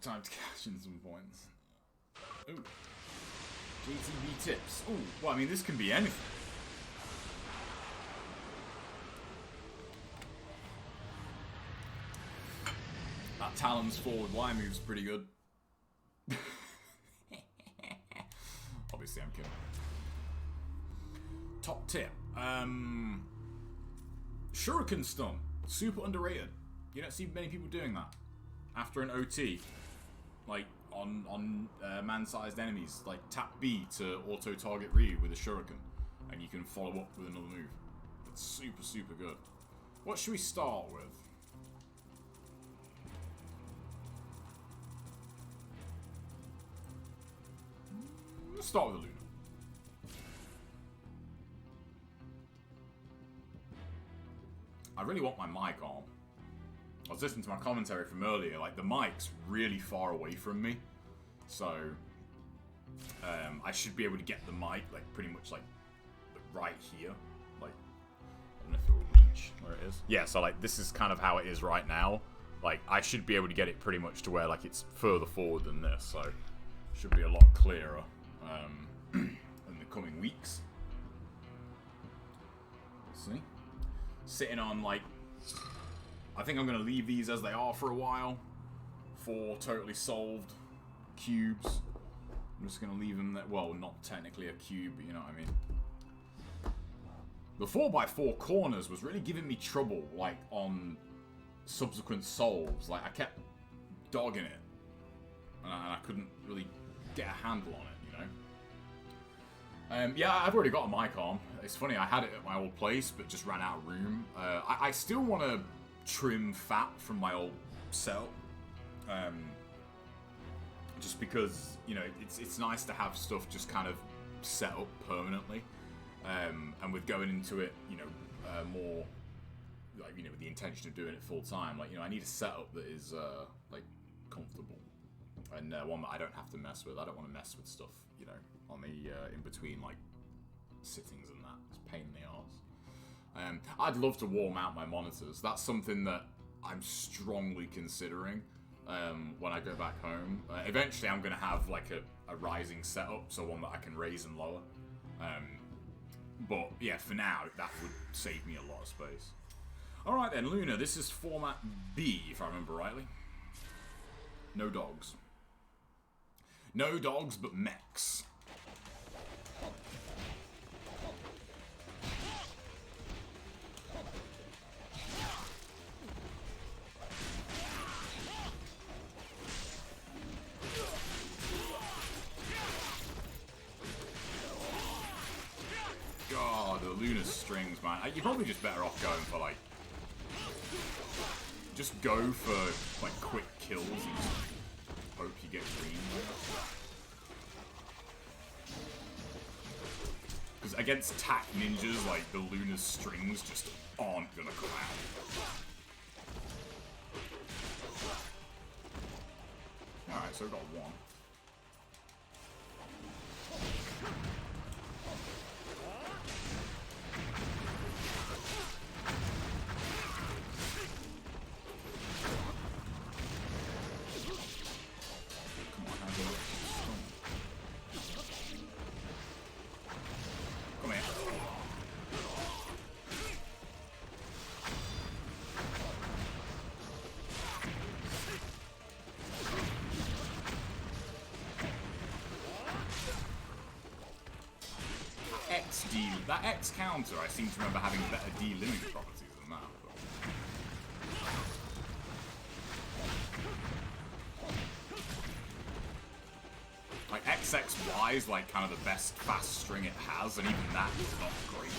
time to cash in some points. Ooh. JTB tips. Ooh, well, I mean, this can be anything. That Talon's forward Y move's pretty good. Obviously, I'm kidding. Top tip. Shuriken stun. Super underrated. You don't see many people doing that. After an OT. Like, on man-sized enemies. Like, tap B to auto-target Ryu with a Shuriken. And you can follow up with another move. It's super, super good. What should we start with? Let's start with the Lunar. I really want my mic on. I was listening to my commentary from earlier, like the mic's really far away from me. So, I should be able to get the mic, like pretty much like right here. Like, I don't know if it will reach where it is. Yeah, so like this is kind of how it is right now. Like, I should be able to get it pretty much to where like it's further forward than this, so should be a lot clearer in the coming weeks. Let's see. Sitting on like, I think I'm going to leave these as they are for a while. 4 totally solved cubes. I'm just going to leave them there. Well, not technically a cube, but you know what I mean. The 4x4 corners was really giving me trouble, like, on subsequent solves. Like, I kept dogging it. And I couldn't really get a handle on it, you know. Yeah, I've already got a mic on. It's funny, I had it at my old place, but just ran out of room. I still want to trim fat from my old setup. Just because, you know, it's nice to have stuff just kind of set up permanently. And with going into it, you know, more, like, you know, with the intention of doing it full time, like, you know, I need a setup that is, like, comfortable. And one that I don't have to mess with. I don't want to mess with stuff, you know, on the, in between, like, sittings and that. It's a pain in the arse. I'd love to wall mount my monitors. That's something that I'm strongly considering when I go back home. Eventually I'm going to have, like, a rising setup, so one that I can raise and lower. But, yeah, for now, that would save me a lot of space. Alright then, Luna, this is format B, if I remember rightly. No dogs. No dogs, but mechs. God, the Lunar strings, man. You're probably just better off going for, like... Just go for, like, quick kills and hope you get green. Because against tack ninjas, like, the Lunar strings just aren't gonna come out. Alright, so we've got one. That X counter, I seem to remember having better de-limit properties than that. But... Like, XXY is like kind of the best fast string it has, and even that is not great.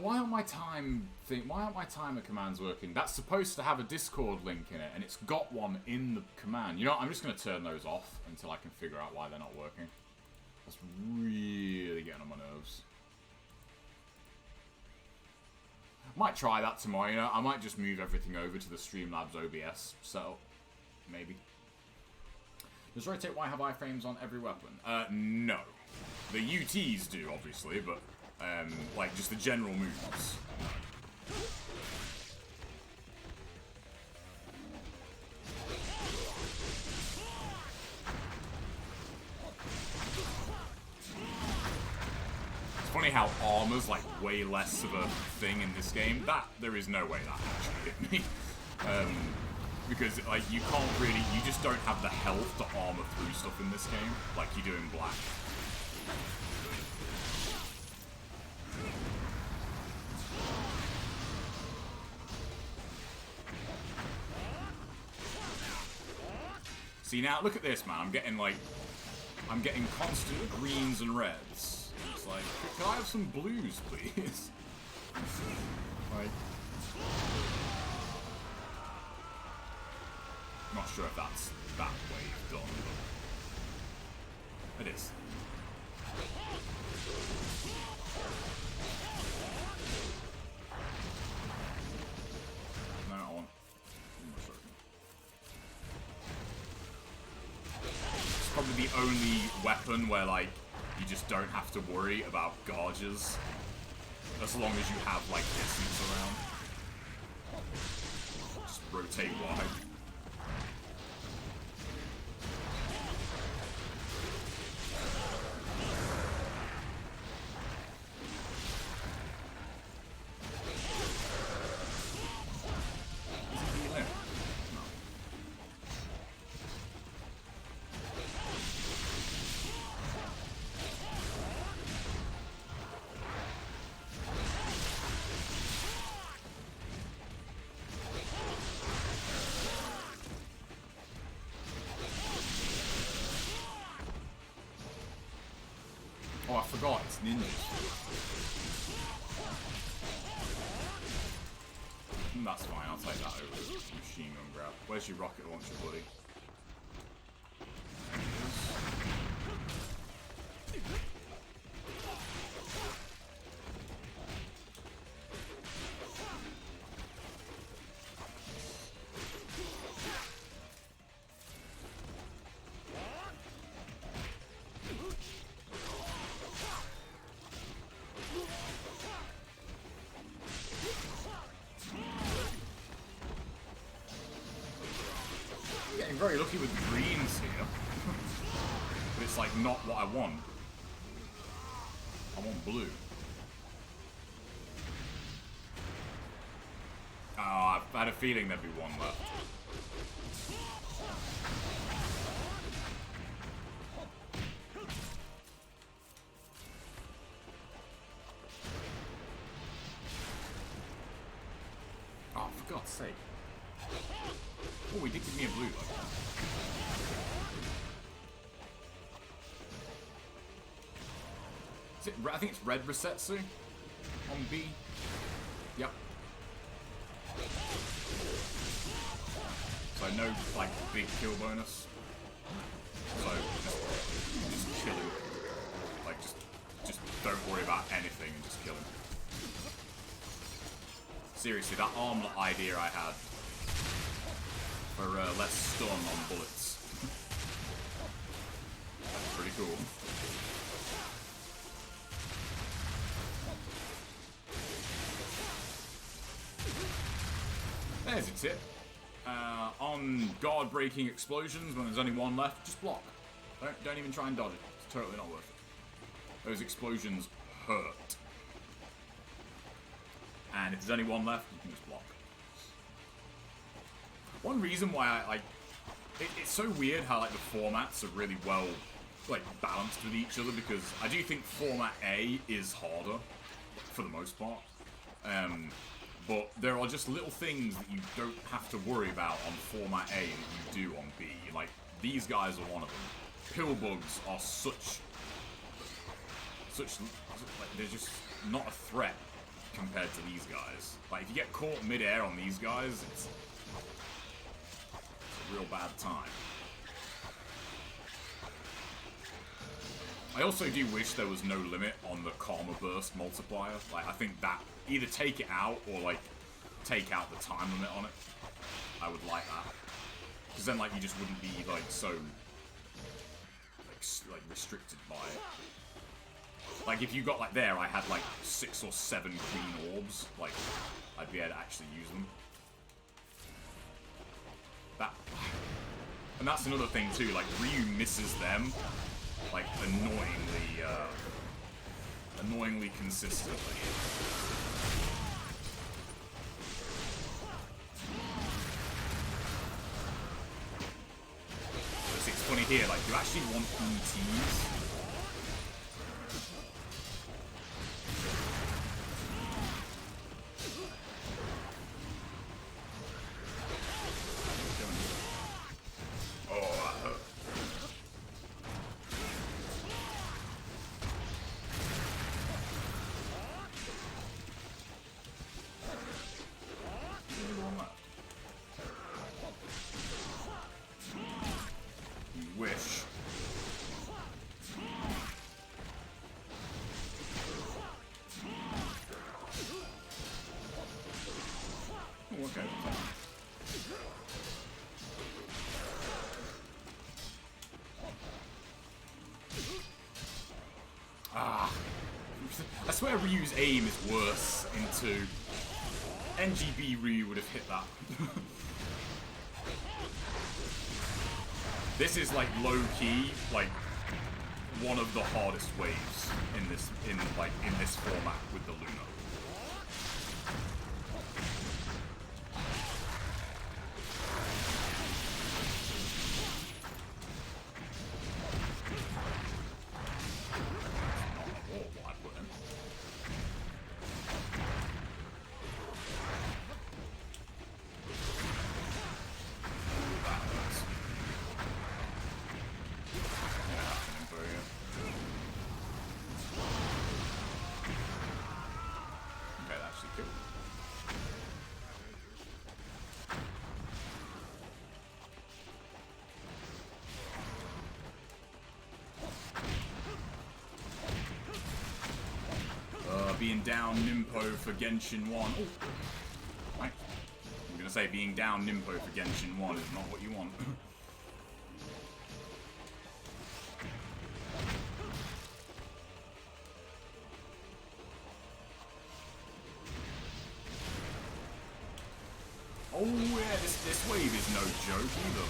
Why aren't my timer commands working? That's supposed to have a Discord link in it, and it's got one in the command. You know what, I'm just going to turn those off until I can figure out why they're not working. That's really getting on my nerves. Might try that tomorrow, you know. I might just move everything over to the Streamlabs OBS setup. Maybe. Does rotate Y have iframes on every weapon? No. The UTs do, obviously, but... like, just the general moves. say how armor's like way less of a thing in this game. There is no way that actually hit me. Because like you can't really, you just don't have the health to armor through stuff in this game like you do in Black. See now, look at this, man. I'm getting constant greens and reds. It's like, can I have some blues, please? Like, I'm not sure if that's that way done, but it is. No, I want. It's probably the only weapon where, like, you just don't have to worry about gauges as long as you have, like, distance around. Just rotate wide. Oh, I forgot, it's ninjas. That's fine, I'll take that over the machine gun grab. Where's your rocket launcher, buddy? There it is. Very lucky with greens here, but it's like not what I want. I want blue. Oh, I had a feeling there'd be one left. Oh, for God's sake. Oh, he did give me a blue though. Is it, I think it's red Resetsu on B. Yep. So no, like, big kill bonus. So just kill him. Like, just don't worry about anything and just kill him. Seriously, that armlet idea I had for less stun on bullets. That's pretty cool. There's a tip. On guard-breaking explosions, when there's only one left, just block. Don't even try and dodge it. It's totally not worth it. Those explosions hurt. And if there's only one left, you can just block. One reason why I, like... It's so weird how, like, the formats are really well, like, balanced with each other, because I do think Format A is harder, for the most part. But there are just little things that you don't have to worry about on Format A that you do on B. Like, these guys are one of them. Pillbugs are such, like, they're just not a threat compared to these guys. Like, if you get caught mid-air on these guys, it's a real bad time. I also do wish there was no limit on the Karma Burst multiplier. Like, I think that, either take it out or, like, take out the time limit on it. I would like that. Because then, like, you just wouldn't be, like, so, like restricted by it. Like, if you got, like, there, I had, like, 6 or 7 green orbs, like, I'd be able to actually use them. That... And that's another thing, too, like, Ryu misses them, like, annoyingly, annoyingly consistently. So it's funny here, like, you actually want ETs. Wish. Oh, okay. Ah. I swear Ryu's aim is worse into... NGB Ryu would have hit that. This is like low-key, like one of the hardest waves in this format with the Lunar. Being down Nimpo for Genshin 1. Oh. Right. I'm gonna say being down Nimpo for Genshin 1 is not what you want. Oh yeah, this wave is no joke either.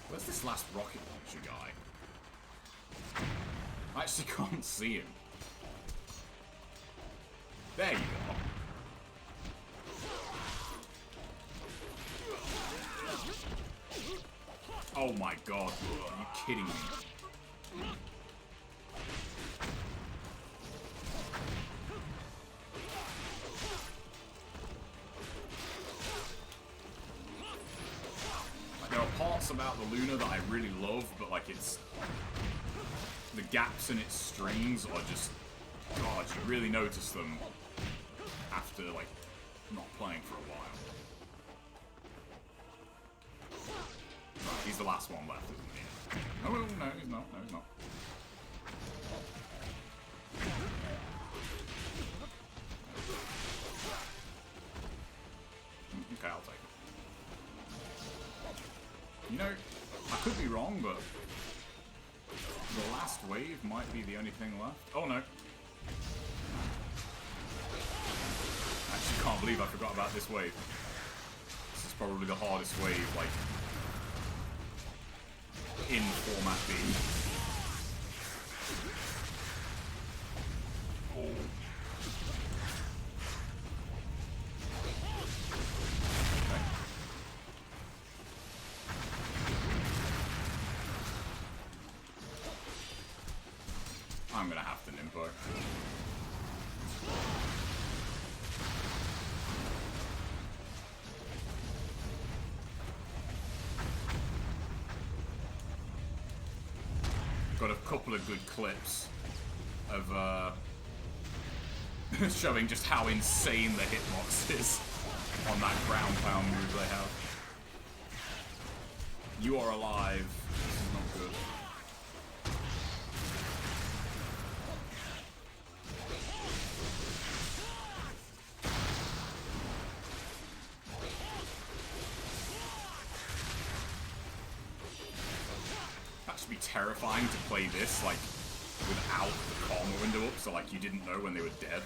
Where's this last rocket launcher guy? I actually can't see him. There you are. Oh my god, are you kidding me? Like, there are parts about the Lunar that I really love, but like it's... the gaps in its strings are just... God, you really notice them after, like, not playing for a while. Right, he's the last one left, isn't he? Oh, no, he's not. No, he's not. Okay, I'll take it. You know, I could be wrong, but the wave might be the only thing left. Oh no. I actually can't believe I forgot about this wave. This is probably the hardest wave, like, in Format B. Oh. I'm gonna have to Nimbo. Got a couple of good clips of showing just how insane the hitbox is on that ground pound move they have. You are alive. This is not good. Be terrifying to play this like without the karma window up, so like you didn't know when they were dead.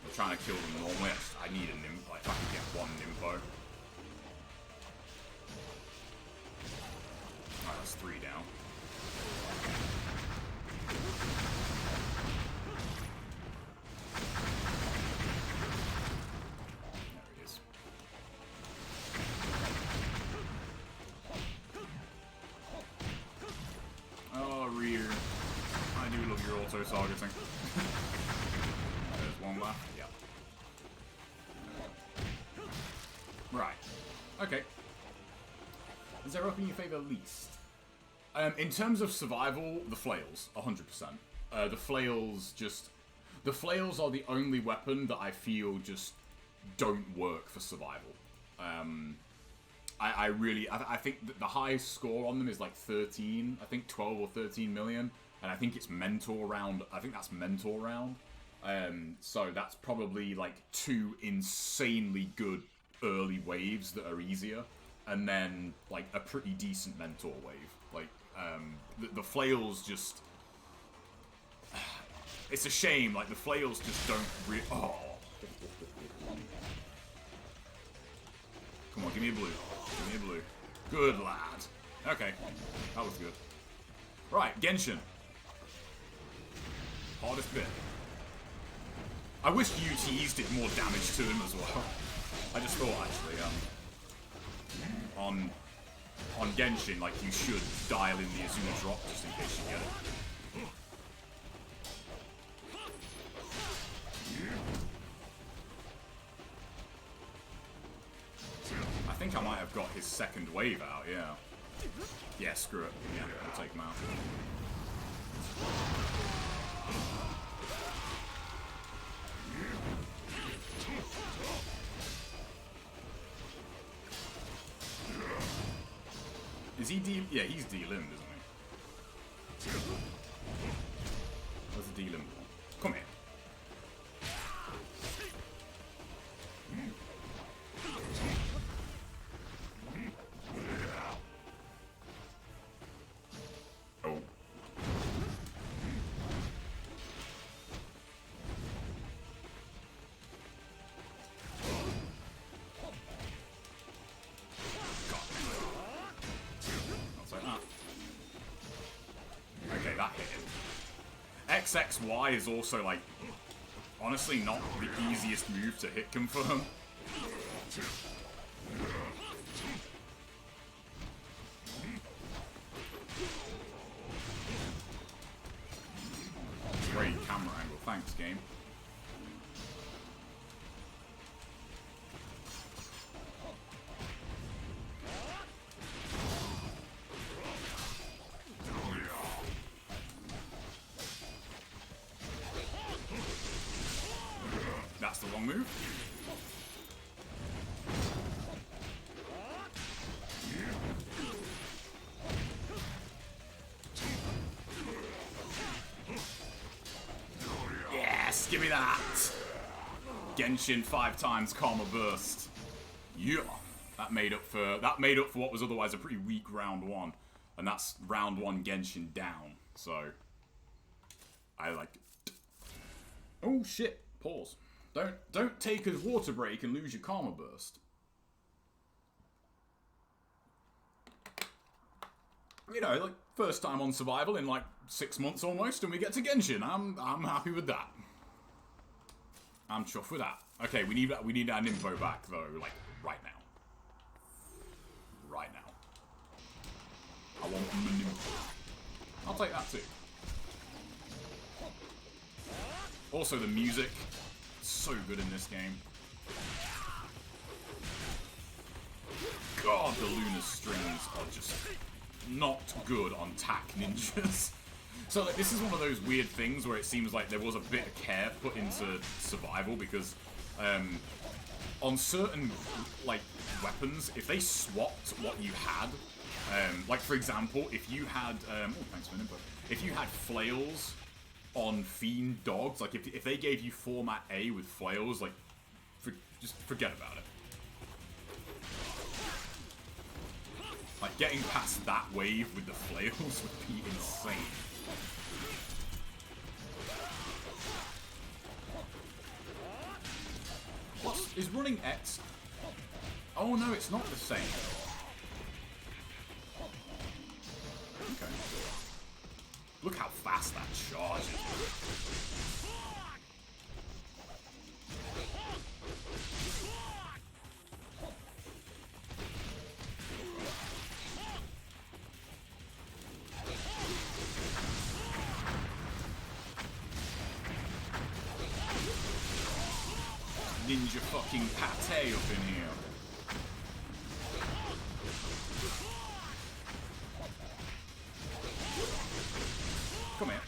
I'm trying to kill them normally. I need a Nimbo. Like, if I can get one Nimbo. That's 3 down. There he is. Oh, rear. I do love your auto targeting. There's one left. Yeah. Right. Okay. Is there up in your favor least? In terms of survival, the flails, 100%. The flails are the only weapon that I feel just don't work for survival. I think that the highest score on them is like 13, I think 12 or 13 million, and I think it's mentor round, so that's probably like 2 insanely good early waves that are easier, and then like a pretty decent mentor wave. Like, the flails just... It's a shame, like, the flails just don't oh. Come on, give me a blue. Give me a blue. Good lad. Okay, that was good. Right, Genshin. Hardest bit. I wish UTs did more damage to him as well. I just thought, actually, on Genshin, like, you should dial in the Azuna drop just in case you get it. I think I might have got his second wave out, yeah. Yeah, screw it. Yeah, I'll take him out. Is he yeah, he's de-limbed, isn't he? Where's the de-limbed one? Come here. Oh. Okay, that hit him. XXY is also, like, honestly not the easiest move to hit confirm. Great camera angle, thanks game. That's the wrong move. Yes, give me that. Genshin 5 times Karma Burst. Yeah, that made up for what was otherwise a pretty weak round 1, and that's round 1 Genshin down. So I like it. Oh shit! Pause. Don't take a water break and lose your Karma Burst. You know, like first time on survival in like 6 months almost, and we get to Genshin. I'm happy with that. I'm chuffed with that. Okay, we need our Nympho back though, like right now. Right now. I want my Nympho. I'll take that too. Also, the music, so good in this game. God, the Lunar strings are just not good on tack ninjas. So like, this is one of those weird things where it seems like there was a bit of care put into survival, because on certain like weapons, if they swapped what you had, like for example, if you had oh, thanks for an input. If you had flails on fiend dogs, like if they gave you format A with flails, like just forget about it. Like getting past that wave with the flails would be insane. What is running X? Oh no, it's not the same. Okay. Look how fast that charges. Ninja fucking pate up in here. Come here.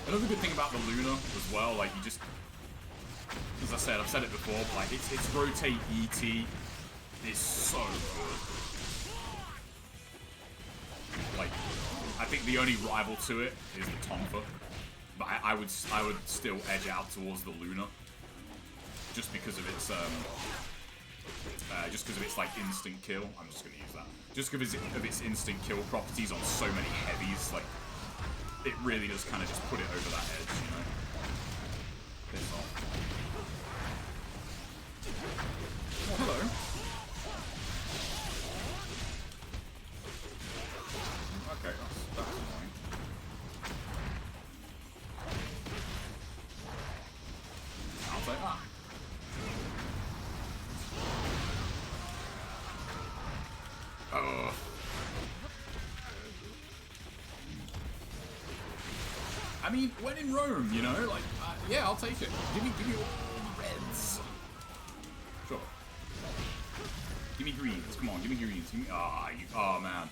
Another good thing about the Lunar as well, like you just, as I said, I've said it before, but like its rotate ET is so good. Like, I think the only rival to it is the Tonfa. But I would still edge out towards the Lunar, just because of its like instant kill. I'm just gonna use that. Just because of its instant kill properties on so many heavies, like it really does kind of just put it over that edge, you know. Piss off. Oh, hello. Okay, that's annoying. I'll take that. Oh. I mean, when in Rome, you know, like, yeah, I'll take it. Give me all the reds. Sure. Give me greens. Come on, give me greens. Give me. Oh man.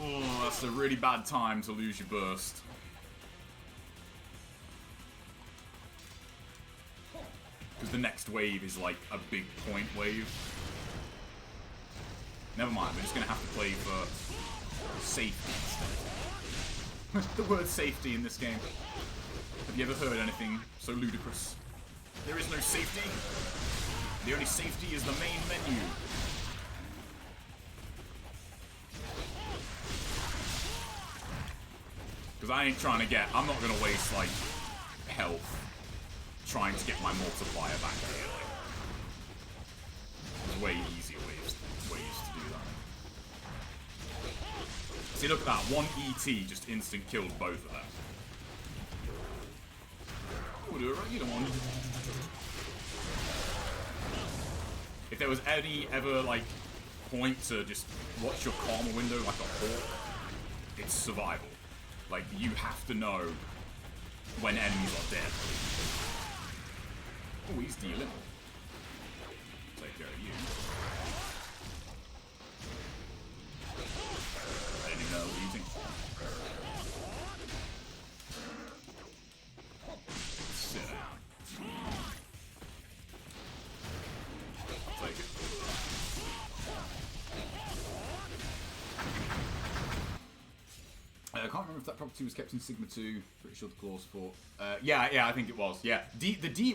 Oh, that's a really bad time to lose your burst. Because the next wave is like a big point wave. Never mind, we're just going to have to play for safety instead. The word safety in this game. Have you ever heard anything so ludicrous? There is no safety. The only safety is the main menu. Because I ain't trying to get... I'm not going to waste, like, health trying to get my multiplier back here. Like, there's way easier ways to do that. See, look at that. One ET just instant killed both of them. We'll do it right. You don't want... If there was any ever, like, point to just watch your karma window like a hawk, it's survival. Like, you have to know when enemies are dead. Oh, he's dealing. Take care of you. I didn't even know what using. Sit down. I'll take it. I can't remember if that property was kept in Sigma 2. Pretty sure the clause for. Yeah, I think it was. Yeah,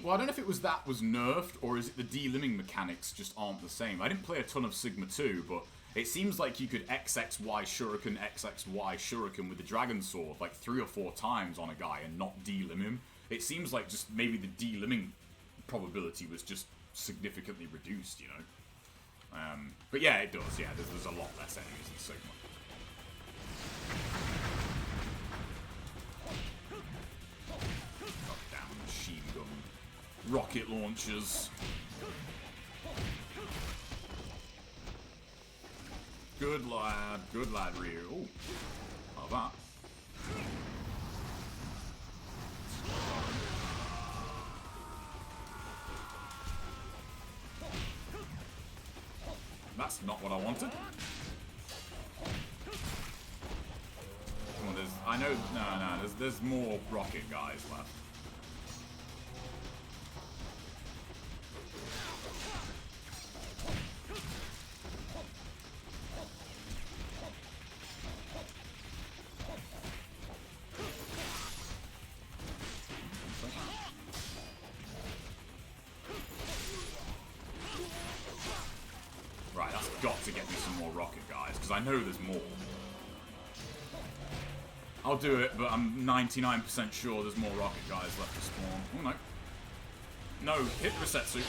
well, I don't know if it was that was nerfed or is it the de-limbing mechanics just aren't the same. I didn't play a ton of Sigma 2, but it seems like you could XXY Shuriken, XXY Shuriken with the Dragon Sword like 3 or 4 times on a guy and not de-limb him. It seems like just maybe the de-limbing probability was just significantly reduced, you know. But yeah, it does. Yeah, there's a lot less enemies in Sigma. Goddamn machine gun. Rocket launchers. Good lad, Ryu. Ooh, how that? That's not what I wanted. Come on, there's more rocket guys left. Right, that's got to get me some more rocket guys, because I know there's more. I'll do it, but I'm 99% sure there's more rocket guys left to spawn. Oh no. No, hit Resetsu.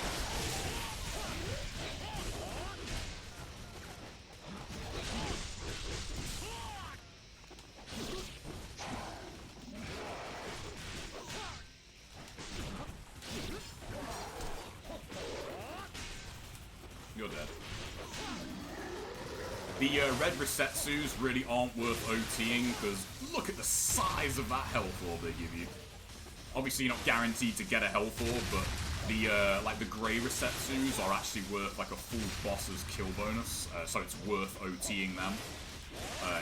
You're dead. The red Resetsus really aren't worth OTing, because look at the size of that health orb they give you. Obviously you're not guaranteed to get a health orb, but the like the grey Resetsus are actually worth like a full boss's kill bonus, so it's worth OTing them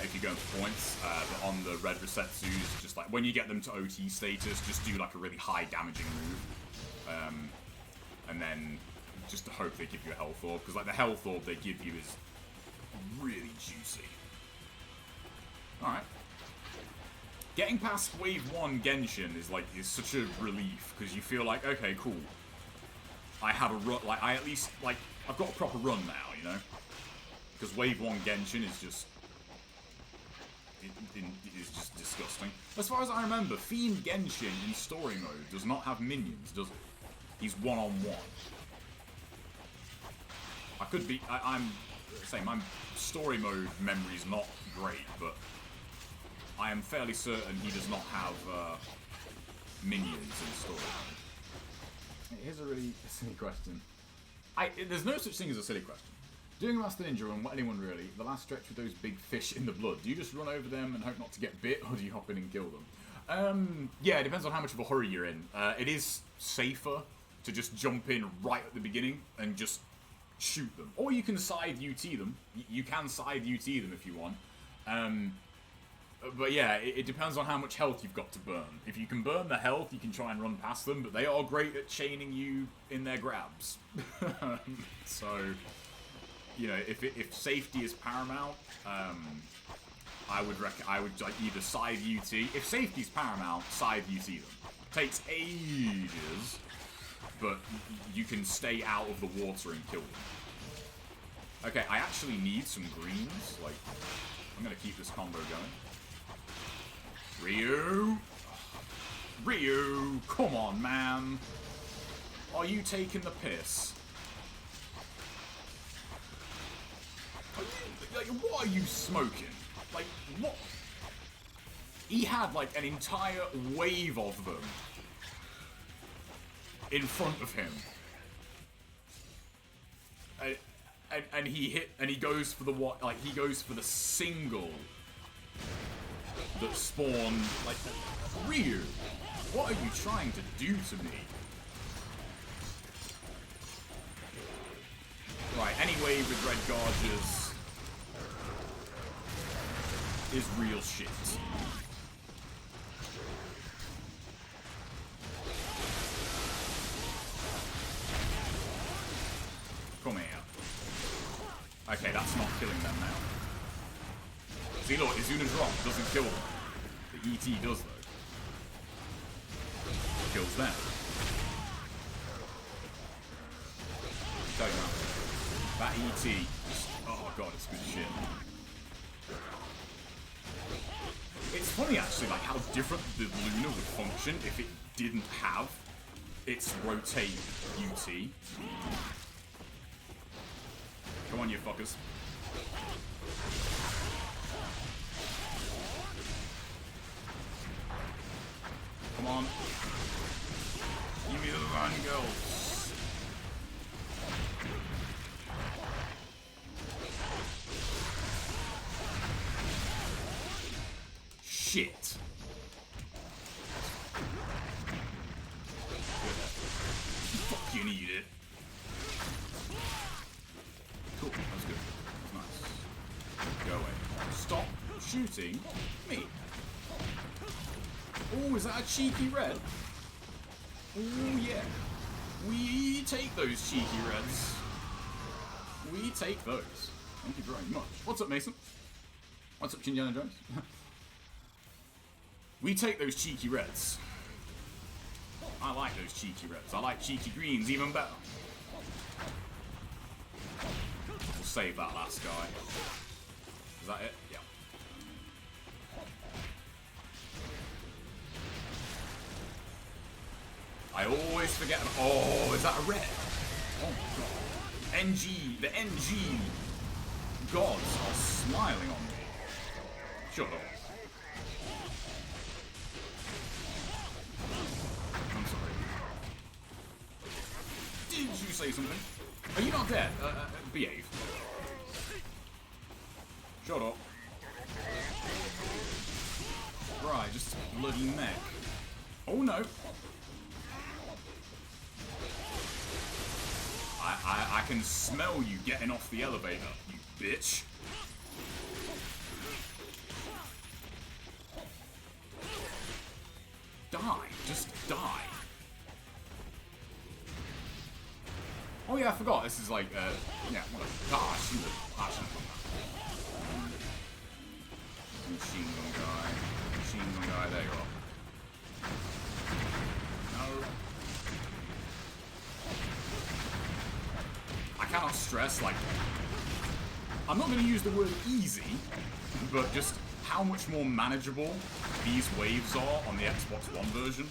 if you go for points. But on the red Resetsus, just like when you get them to OT status, just do like a really high damaging move, and then just to hope they give you a health orb, because like the health orb they give you is really juicy. Alright. Getting past Wave 1 Genshin is such a relief, because you feel like, okay, cool. I have a run, like, I at least, like, I've got a proper run now, you know? Because Wave 1 Genshin is just... It is just disgusting. As far as I remember, Fiend Genshin in story mode does not have minions, does it? He's one-on-one. I could be... I'm saying my story mode memory is not great, but I am fairly certain he does not have minions in story mode. Here's a really silly question. There's no such thing as a silly question. Doing a Master Ninja Run, anyone really, the last stretch with those big fish in the blood, do you just run over them and hope not to get bit, or do you hop in and kill them? Yeah, it depends on how much of a hurry you're in. It is safer to just jump in right at the beginning and just shoot them. Or you can side UT them. You can side UT them if you want. But yeah, it depends on how much health you've got to burn. If you can burn the health, you can try and run past them, but they are great at chaining you in their grabs. So, you know, if safety is paramount, I would like either side UT. If safety's paramount, side UT them. Takes ages, but you can stay out of the water and kill them. Okay, I actually need some greens. Like, I'm gonna keep this combo going. Ryu! Ryu! Come on, man! Are you taking the piss? What are you smoking? Like, what? He had, like, an entire wave of them in front of him. And he goes for the what? Like, he goes for the single that spawned, like, Ryu, what are you trying to do to me? Right, anyway, with red gauges is real shit. Come here. Okay, that's not killing them now. See, look, Izuna drop doesn't kill them. The ET does, though. Kills them. Tell you that ET, just, oh god, it's good shit. It's funny actually, like how different the Lunar would function if it didn't have its rotate UT. Come on, you fuckers. Come on. Give me the run, girls. Shit. Fucking eat it. Cool, that's good. That's nice. Go away. Stop shooting me. Oh, is that a cheeky red? Oh, yeah. We take those cheeky reds. We take those. Thank you very much. What's up, Mason? What's up, Indiana Jones? We take those cheeky reds. I like those cheeky reds. I like cheeky greens even better. We'll save that last guy. Is that it? Yeah. I always forget. Oh, is that a red? Oh my god. NG. The NG gods are smiling on me. Shut up. I'm sorry. Did you say something? Are you not dead? Behave. Shut up. Right, just bloody mech. Oh no. I can smell you getting off the elevator, you bitch. Die. Just die. Oh yeah, I forgot. This is like, yeah, whatever. Gosh, you were passionate on that. Machine gun guy. Machine gun guy, there you are. No. I cannot stress, like, I'm not going to use the word easy, but just how much more manageable these waves are on the Xbox One version.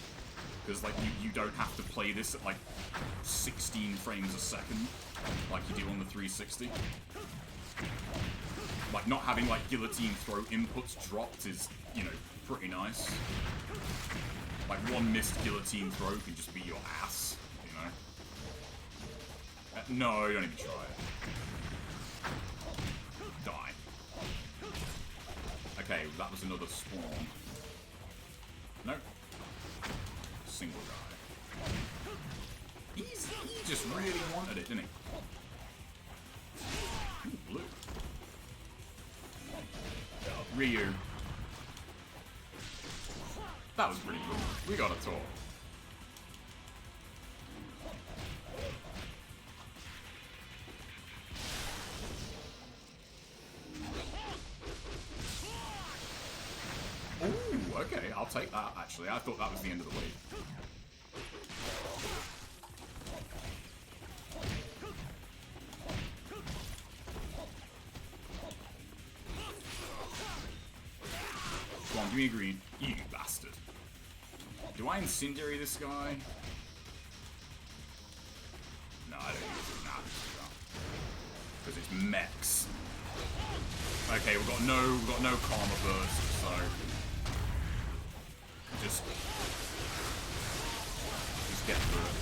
Because, like, you don't have to play this at, like, 16 frames a second, like you do on the 360. Like, not having, like, guillotine throw inputs dropped is, you know, pretty nice. Like, one missed guillotine throw can just be your ass, you know? No, don't even try it. Die. Okay, that was another spawn. No. Single guy. He just really wanted it, didn't he? Ooh, blue. Ryu. That was pretty cool. We gotta talk. Ooh, okay, I'll take that, actually. I thought that was the end of the wave. Come on, give me a green. You bastard. Do I incendiary this guy? No, I don't use it. Nah, because it's mechs. Okay, we've got no karma burst, so just get through it.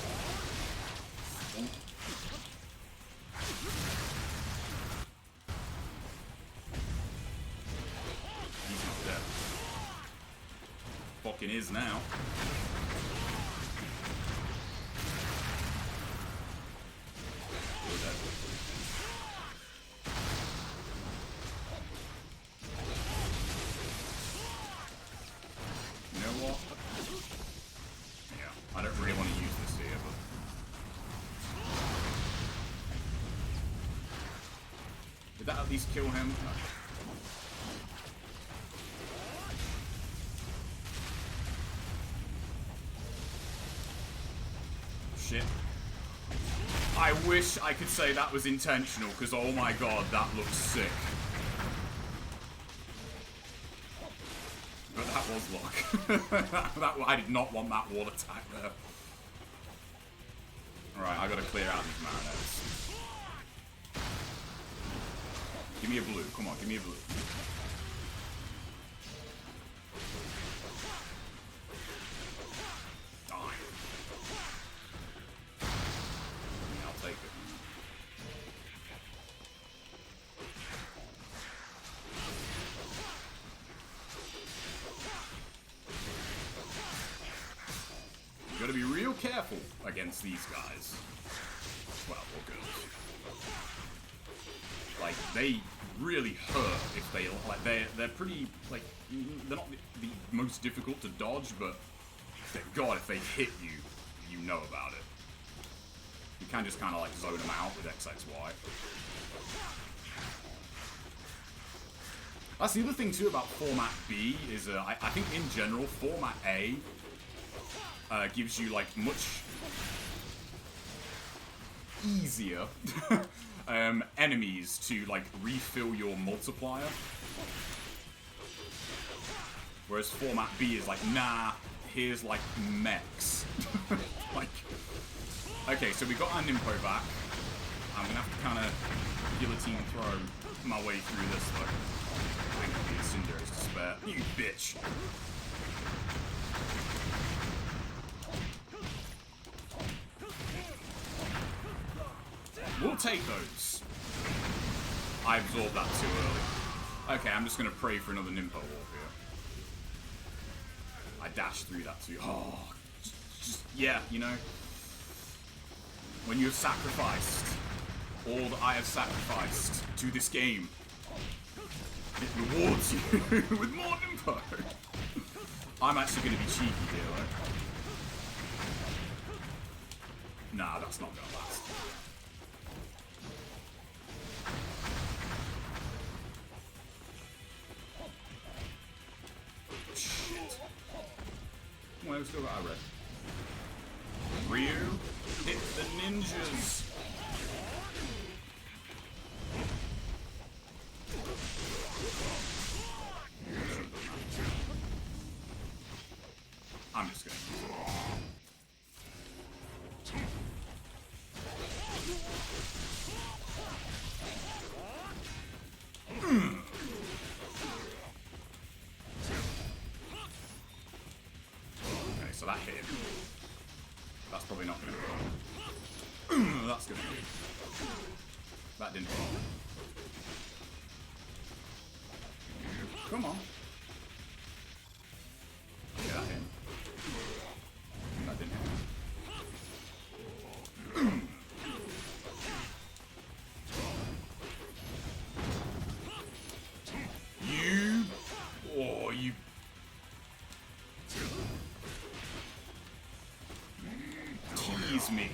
He's not dead. Fucking is now. You're dead. You know what? Yeah, I don't really want to use this here, but... Did that at least kill him? No. shit. I wish I could say that was intentional, because oh my god, that looks sick. But that was luck. I did not want that wall attack there. Alright, I gotta clear out these marionettes. Give me a blue. Come on, give me a blue. Die. I'll take it. You gotta be real careful against these guys. Well, or girls. Like, they really hurt if they, like, they're pretty, like, they're not the most difficult to dodge, but God, if they hit you, you know about it. You can just kind of, like, zone them out with XXY. That's the other thing, too, about Format B, is, I think, in general, Format A gives you, like, much easier enemies to, like, refill your multiplier. Whereas Format B is like, nah, here's, like, mechs. Like, okay, so we got our Nimpo back. I'm gonna have to kind of guillotine throw my way through this, though. I ain't gonna be a Cinderella's to spare. You bitch! We'll take those. I absorbed that too early. Okay, I'm just gonna pray for another Nimpo Warp here. I dashed through that too. Oh, yeah, you know. When you have sacrificed all that I have sacrificed to this game, it rewards you with more Nimpo. I'm actually gonna be cheeky here, right? Nah, that's not gonna last. Shit. Well, we still got our red. Ryu, hit the ninjas. I'm just gonna use it. Okay, so that hit. That's probably not gonna go. That's gonna hit. That didn't hit. Come on. Yeah, that hit. That didn't hit. You... Oh, you... Tease me.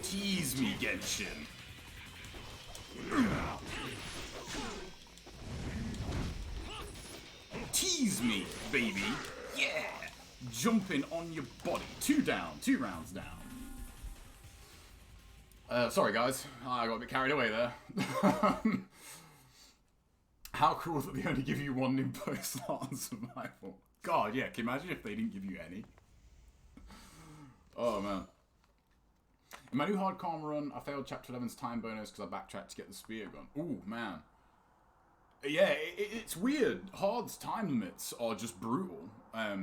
Tease me, Genshin. Tease me, baby. Yeah. Jumping on your body. 2 down. 2 rounds down. Sorry, guys. I got a bit carried away there. How cool that they only give you 1 Nimpo slot on survival. God, yeah. Can you imagine if they didn't give you any? Oh, man. In my new hardcore run, I failed Chapter 11's time bonus because I backtracked to get the spear gun. Ooh, man. Yeah, it's weird. Hard's time limits are just brutal. Oh,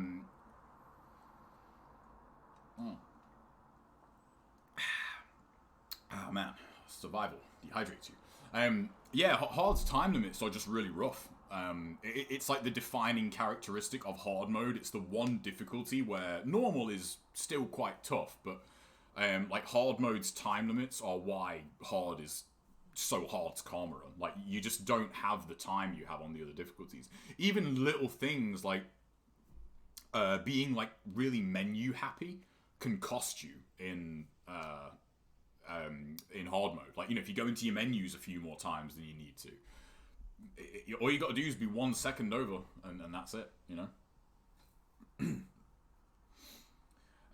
man. Survival dehydrates you. Yeah, Hard's time limits are just really rough. It's like the defining characteristic of hard mode. It's the one difficulty where normal is still quite tough, but like hard mode's time limits are why hard is so hard to karma run. Like, you just don't have the time you have on the other difficulties. Even little things like being like really menu happy can cost you in hard mode. Like, you know, if you go into your menus a few more times than you need to, all you got to do is be 1 second over, and that's it, you know.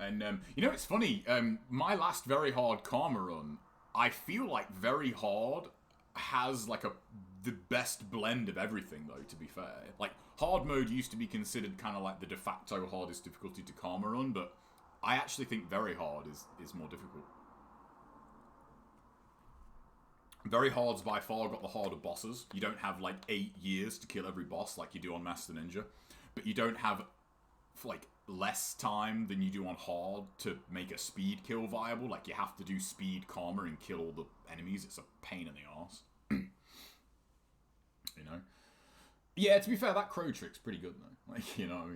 And, you know, it's funny, my last very hard Karma run, I feel like very hard has, like, the best blend of everything, though, to be fair. Like, hard mode used to be considered kind of like the de facto hardest difficulty to Karma run, but I actually think very hard is more difficult. Very hard's by far got the harder bosses. You don't have, like, 8 years to kill every boss like you do on Master Ninja, but you don't have, like, less time than you do on hard to make a speed kill viable. Like, you have to do speed Karma and kill all the enemies. It's a pain in the arse. You know? Yeah, to be fair, that crow trick's pretty good, though. Like, you know what I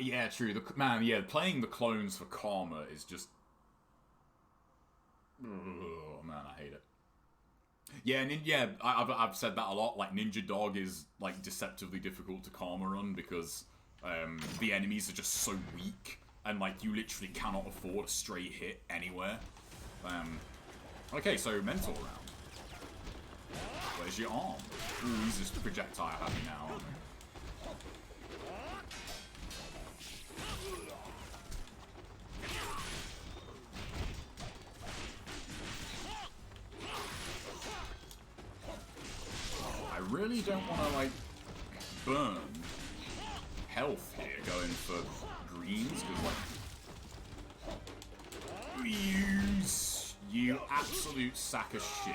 mean? Yeah, true. Man, yeah, playing the clones for Karma is just... Oh, man, I hate it. Yeah, I've said that a lot. Like, Ninja Dog is, like, deceptively difficult to Karma run because the enemies are just so weak. And, like, you literally cannot afford a straight hit anywhere. Okay, so mental round. Where's your arm? Ooh, he's just projectile happy now, aren't I really don't want to, like, burn health here going for greens, because, like, you absolute sack of shit.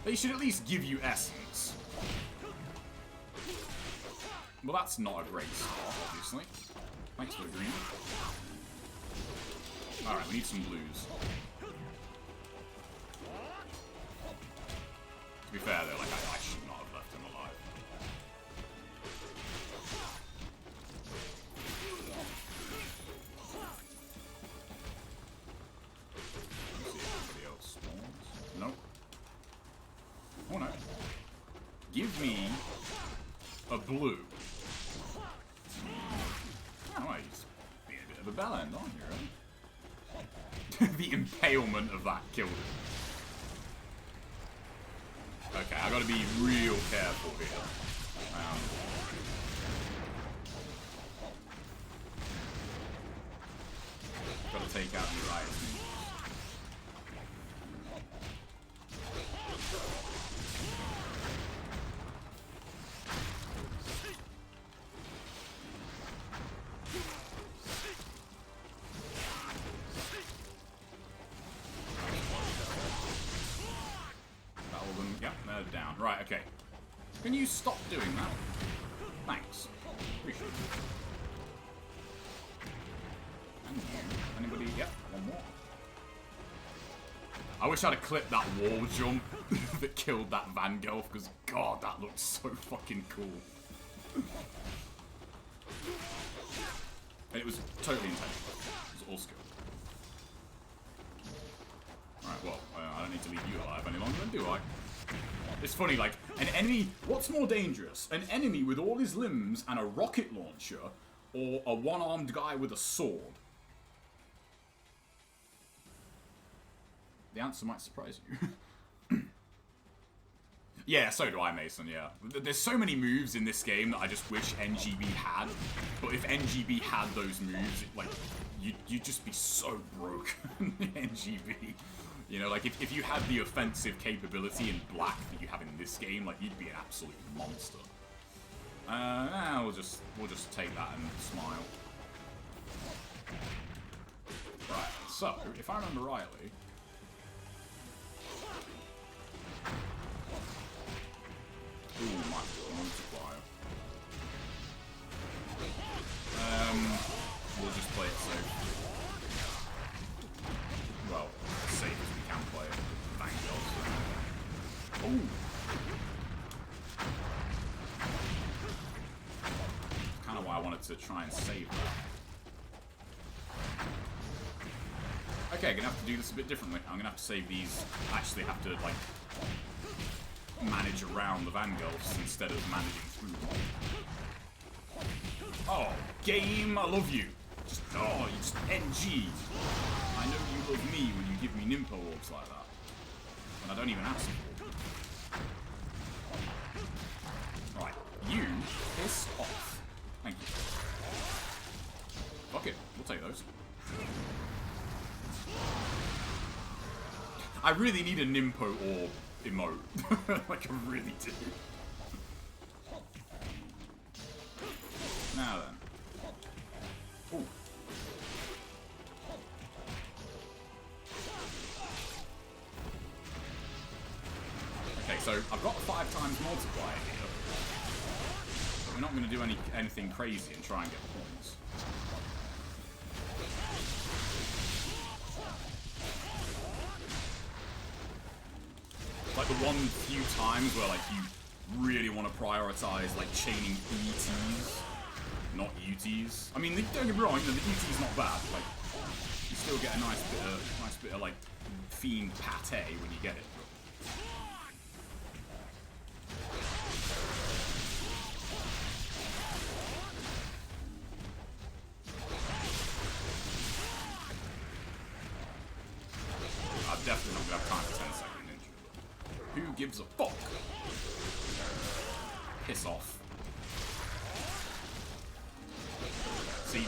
They should at least give you essence. Well, that's not a great start, obviously. Thanks for the green. Alright, we need some blues. To be fair, though, like, I should not have left him alive. Let's see if anybody else spawns. Nope. Oh, no. Give me a blue. Oh, he's being a bit of a bellend, aren't you, right? The impalement of that killed him. Okay, I gotta be real careful here. Gotta take out the right. Down. Right, okay. Can you stop doing that? Thanks. Appreciate it. And you. Anybody? Yep, one more. I wish I'd have clipped that wall jump that killed that Vangelf, because, God, that looked so fucking cool. And it was totally intentional. It was all skill. Alright, well, I don't need to leave you alive any longer, then, do I? It's funny, like, an enemy... What's more dangerous? An enemy with all his limbs and a rocket launcher, or a one-armed guy with a sword? The answer might surprise you. Yeah, so do I, Mason, yeah. There's so many moves in this game that I just wish NGB had. But if NGB had those moves, like, you'd just be so broke in NGB. You know, like, if you had the offensive capability in black that you have in this game, like, you'd be an absolute monster. Nah, we'll just take that and smile. Right, so, if I remember rightly... Ooh, my multiplier. We'll just play it safe. Well, as safe as we can play it. Thank God. Ooh! Kind of why I wanted to try and save that. Okay, gonna have to do this a bit differently. I'm gonna have to save these. Actually have to, like, manage around the Vangelfs instead of managing through them. Oh, game, I love you. Just, oh, you just NG. I know you love me when you give me Nympho orbs like that. And I don't even ask for it. Right, you piss off. Thank you. I really need a Nimpo or emote. Like, I really do. Now then. Ooh. Okay, so I've got a 5 times multiplier here. But we're not going to do anything crazy and try and get points. Like the one few times where like you really want to prioritize like chaining ETs, not UTs. I mean, don't get me wrong, you know, the ET's not bad. Like you still get a nice bit of like fiend pate when you get it. I'm definitely not gonna have time for 10 seconds ninja. Who gives a fuck? Piss off. See,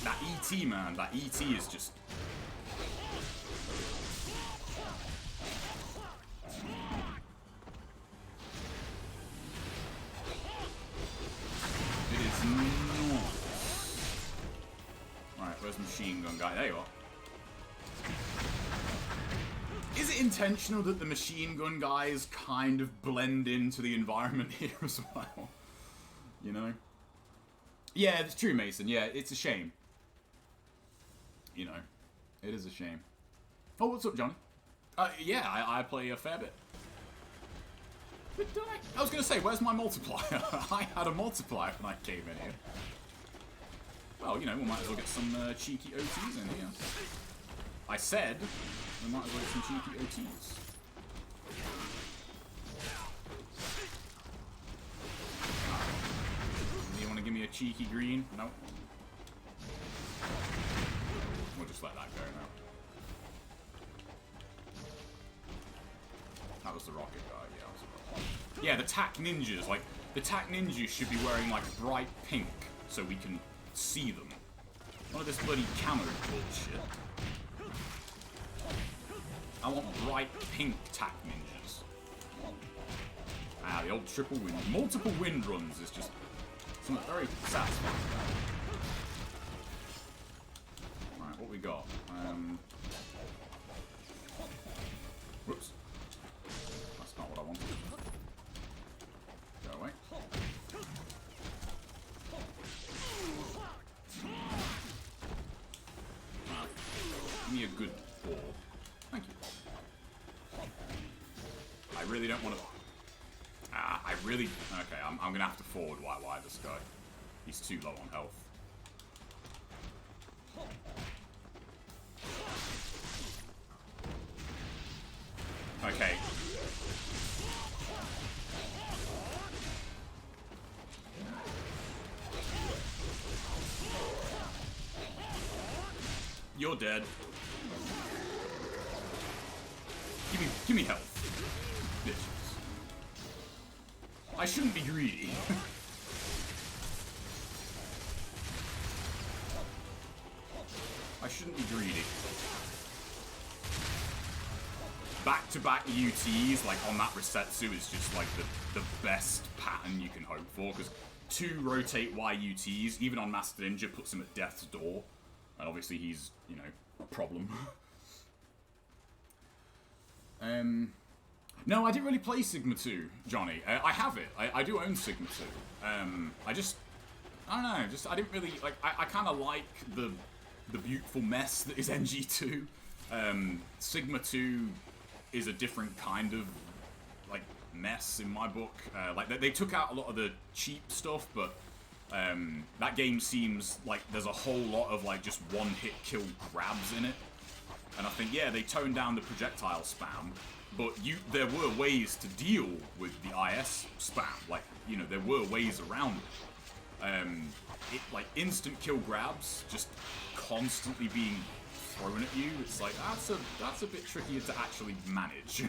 that ET, man, that ET is just... It is not. Right, where's the machine gun guy? There you are. Is it intentional that the machine gun guys kind of blend into the environment here as well? You know? Yeah, it's true, Mason. Yeah, it's a shame. You know, it is a shame. Oh, what's up, Johnny? Yeah, I play a fair bit. But I was going to say, where's my multiplier? I had a multiplier when I came in here. Well, you know, we might as well get some cheeky OTs in here. I said we might as well get some cheeky OTs. You want to give me a cheeky green? No. We'll just let that go now. That was the rocket guy. Yeah, that was the rocket. Yeah, the TAC ninjas. Like, the TAC ninjas should be wearing, like, bright pink so we can see them. None of this bloody camo bullshit. I want bright pink TAC ninjas. Ah, the old triple wind. Multiple wind runs is just something very satisfying. Alright, what we got? Whoops. That's not what I wanted. Go away. Give me a good ball. Thank you. I really don't want to... I really... Okay, I'm gonna have to forward YY this guy. He's too low on health. Okay. You're dead. Give me health. Bitches. I shouldn't be greedy. I shouldn't be greedy. Back-to-back UTs, like, on that Resetsu is just, like, the best pattern you can hope for, because 2 rotate Y UTs, even on Master Ninja, puts him at death's door. And obviously he's, you know, a problem. No, I didn't really play Sigma 2, Johnny. I have it. I do own Sigma 2. I don't know, I didn't really, like, I kind of like the beautiful mess that is NG2. Sigma 2 is a different kind of, like, mess in my book. Like, they took out a lot of the cheap stuff, but that game seems like there's a whole lot of, like, just one-hit kill grabs in it. And I think, yeah, they toned down the projectile spam, but there were ways to deal with the IS spam. Like, you know, there were ways around it. Like, instant kill grabs, just constantly being thrown at you. It's like, that's a bit trickier to actually manage,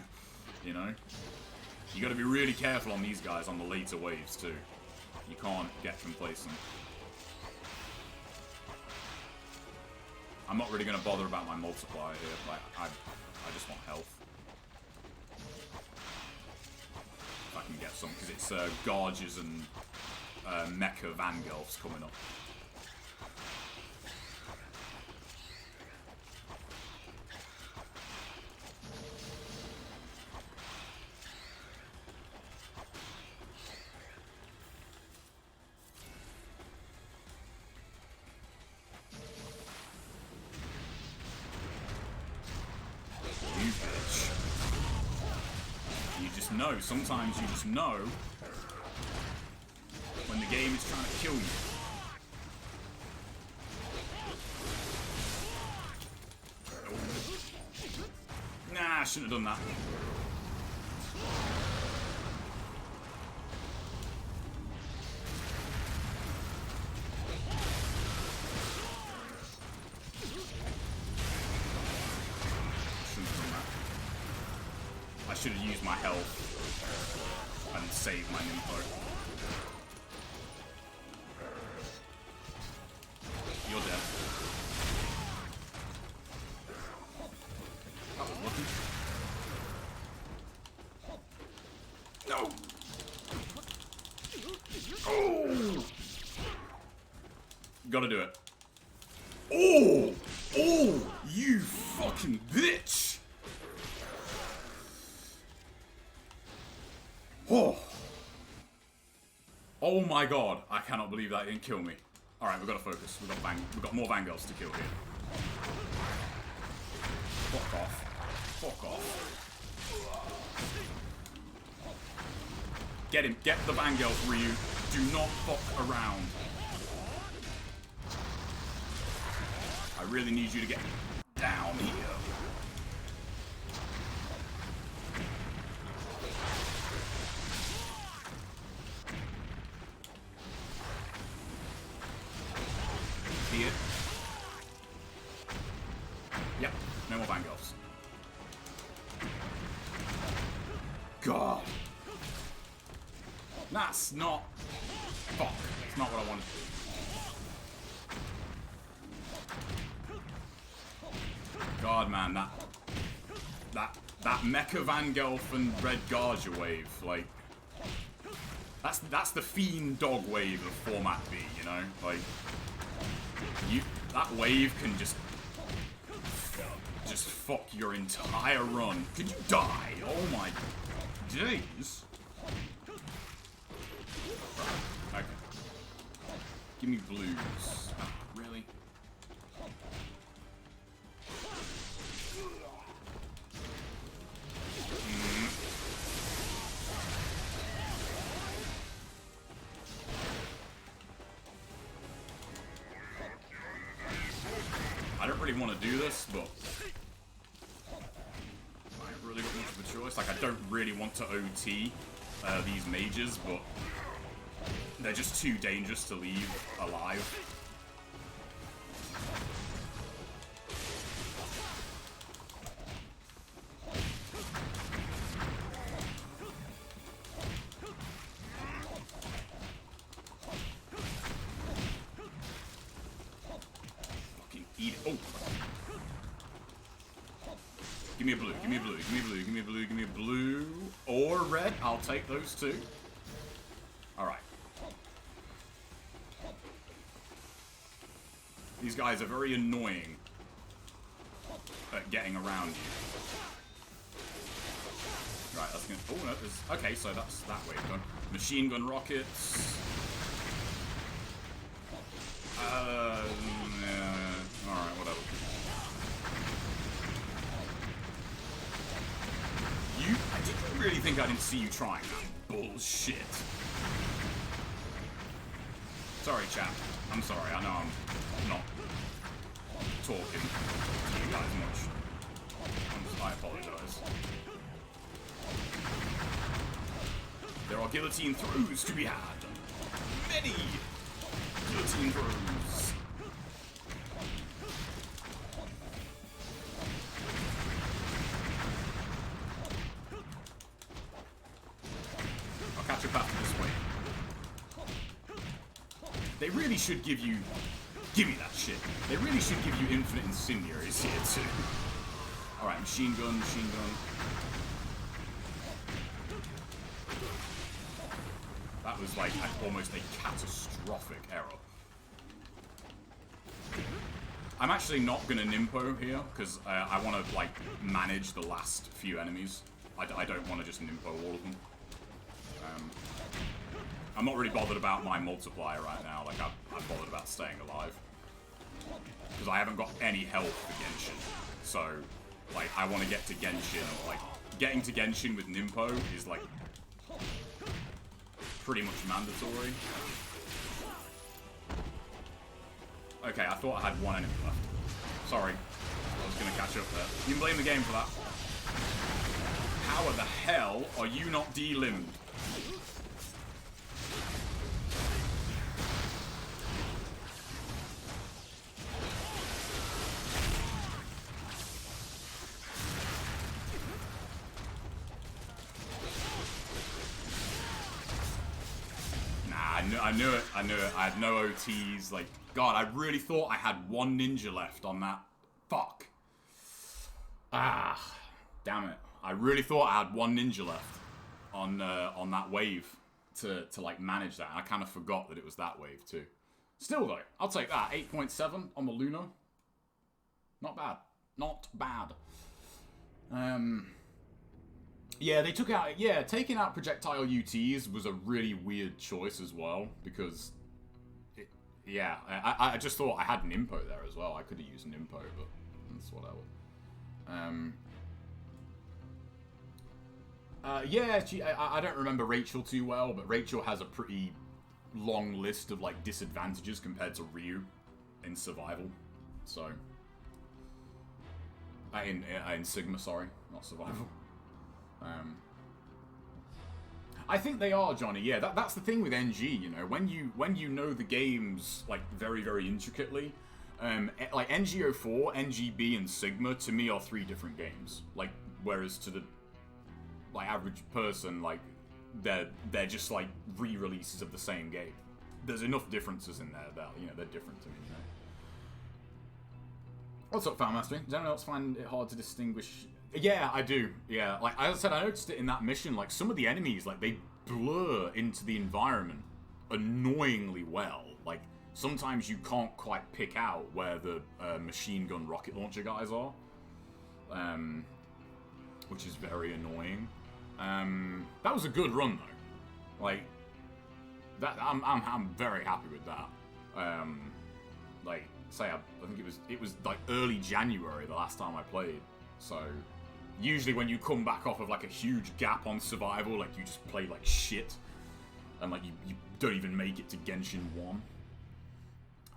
you know? You gotta be really careful on these guys on the later waves, too. You can't get complacent. I'm not really going to bother about my multiplier here. Like, I just want health. I can get some, because it's Garges and Mecha Vangelfs coming up. No, sometimes you just know when the game is trying to kill you. Nah, I shouldn't have done that. I should have used my health and saved my nympho. You're dead. That was lucky. No! Oh! Gotta do it. Oh! Oh! You fucking bitch! Oh. Oh my god, I cannot believe that didn't kill me. Alright, we've got to focus. We've got more Vanguards to kill here. Fuck off. Fuck off. Get him. Get the Vanguards, Ryu. Do not fuck around. I really need you to get down here. Here. Yep, no more Vanguards. God. That's not... Fuck. It's not what I wanted. God, man, that Mecha Vangelf and Red Garja wave, like... That's the Fiend Dog wave of Format B, you know? Like... that wave can just fuck your entire run. Could you die? Oh my days. Okay. Give me blues. Oh, really? I don't really want to do this, but I really don't much of a choice. Like, I don't really want to OT these mages, but they're just too dangerous to leave alive. Eat it. Oh. Give me a blue, give me a blue, give me a blue, give me a blue, give me a blue. Or red. I'll take those two. Alright. These guys are very annoying at getting around you. Right, that's gonna... Oh, no, there's... Okay, so that's that wave done. Machine gun rockets. Alright, whatever. I didn't really think I didn't see you trying that bullshit. Sorry, chap. I'm sorry. I know I'm not talking to you guys much. I apologize. There are guillotine throws to be had. Many guillotine throws. I'll catch you back this way. They really should give you... Give me that shit. They really should give you infinite incendiaries here too. Alright, machine gun, machine gun. was like almost a catastrophic error. I'm actually not going to Nimpo here, because I want to, like, manage the last few enemies. I don't want to just Nimpo all of them. I'm not really bothered about my multiplier right now. Like, I'm bothered about staying alive. Because I haven't got any health for Genshin. So, like, I want to get to Genshin. Like, getting to Genshin with Nimpo is, like, pretty much mandatory. Okay, I thought I had one enemy left. Sorry. I was going to catch up there. You can blame the game for that. How the hell are you not de-limbed? I knew it. I knew it. I had no OTs. Like, God, I really thought I had one ninja left on that. Fuck. Ah, damn it. I really thought I had one ninja left on that wave to like manage that. I kind of forgot that it was that wave too. Still though, I'll take that. 8.7 on the Lunar. Not bad. Not bad. Yeah, they took out... Yeah, taking out projectile UTs was a really weird choice as well, because... Yeah, I just thought I had an Nimpo there as well. I could have used an Nimpo, but that's whatever. Yeah, I don't remember Rachel too well, but Rachel has a pretty long list of, like, disadvantages compared to Ryu in Survival, so... in Sigma, sorry, not Survival. I think they are, Johnny. Yeah, that's the thing with NG. You know, when you know the games like very, very intricately, like NG04, NGB, and Sigma to me are 3 different games. Like, whereas to the like average person, like they're just like re-releases of the same game. There's enough differences in there that they're different to me. You know? What's up, Foul Mastery? Does anyone else find it hard to distinguish? Yeah, I do. Yeah, like as I said, I noticed it in that mission. Like some of the enemies, like they blur into the environment annoyingly well. Like sometimes you can't quite pick out where the machine gun rocket launcher guys are, which is very annoying. That was a good run though. Like that, I'm very happy with that. Like say, I think it was like early January the last time I played. So, usually when you come back off of like a huge gap on Survival, like you just play like shit. And like you don't even make it to Genshin 1.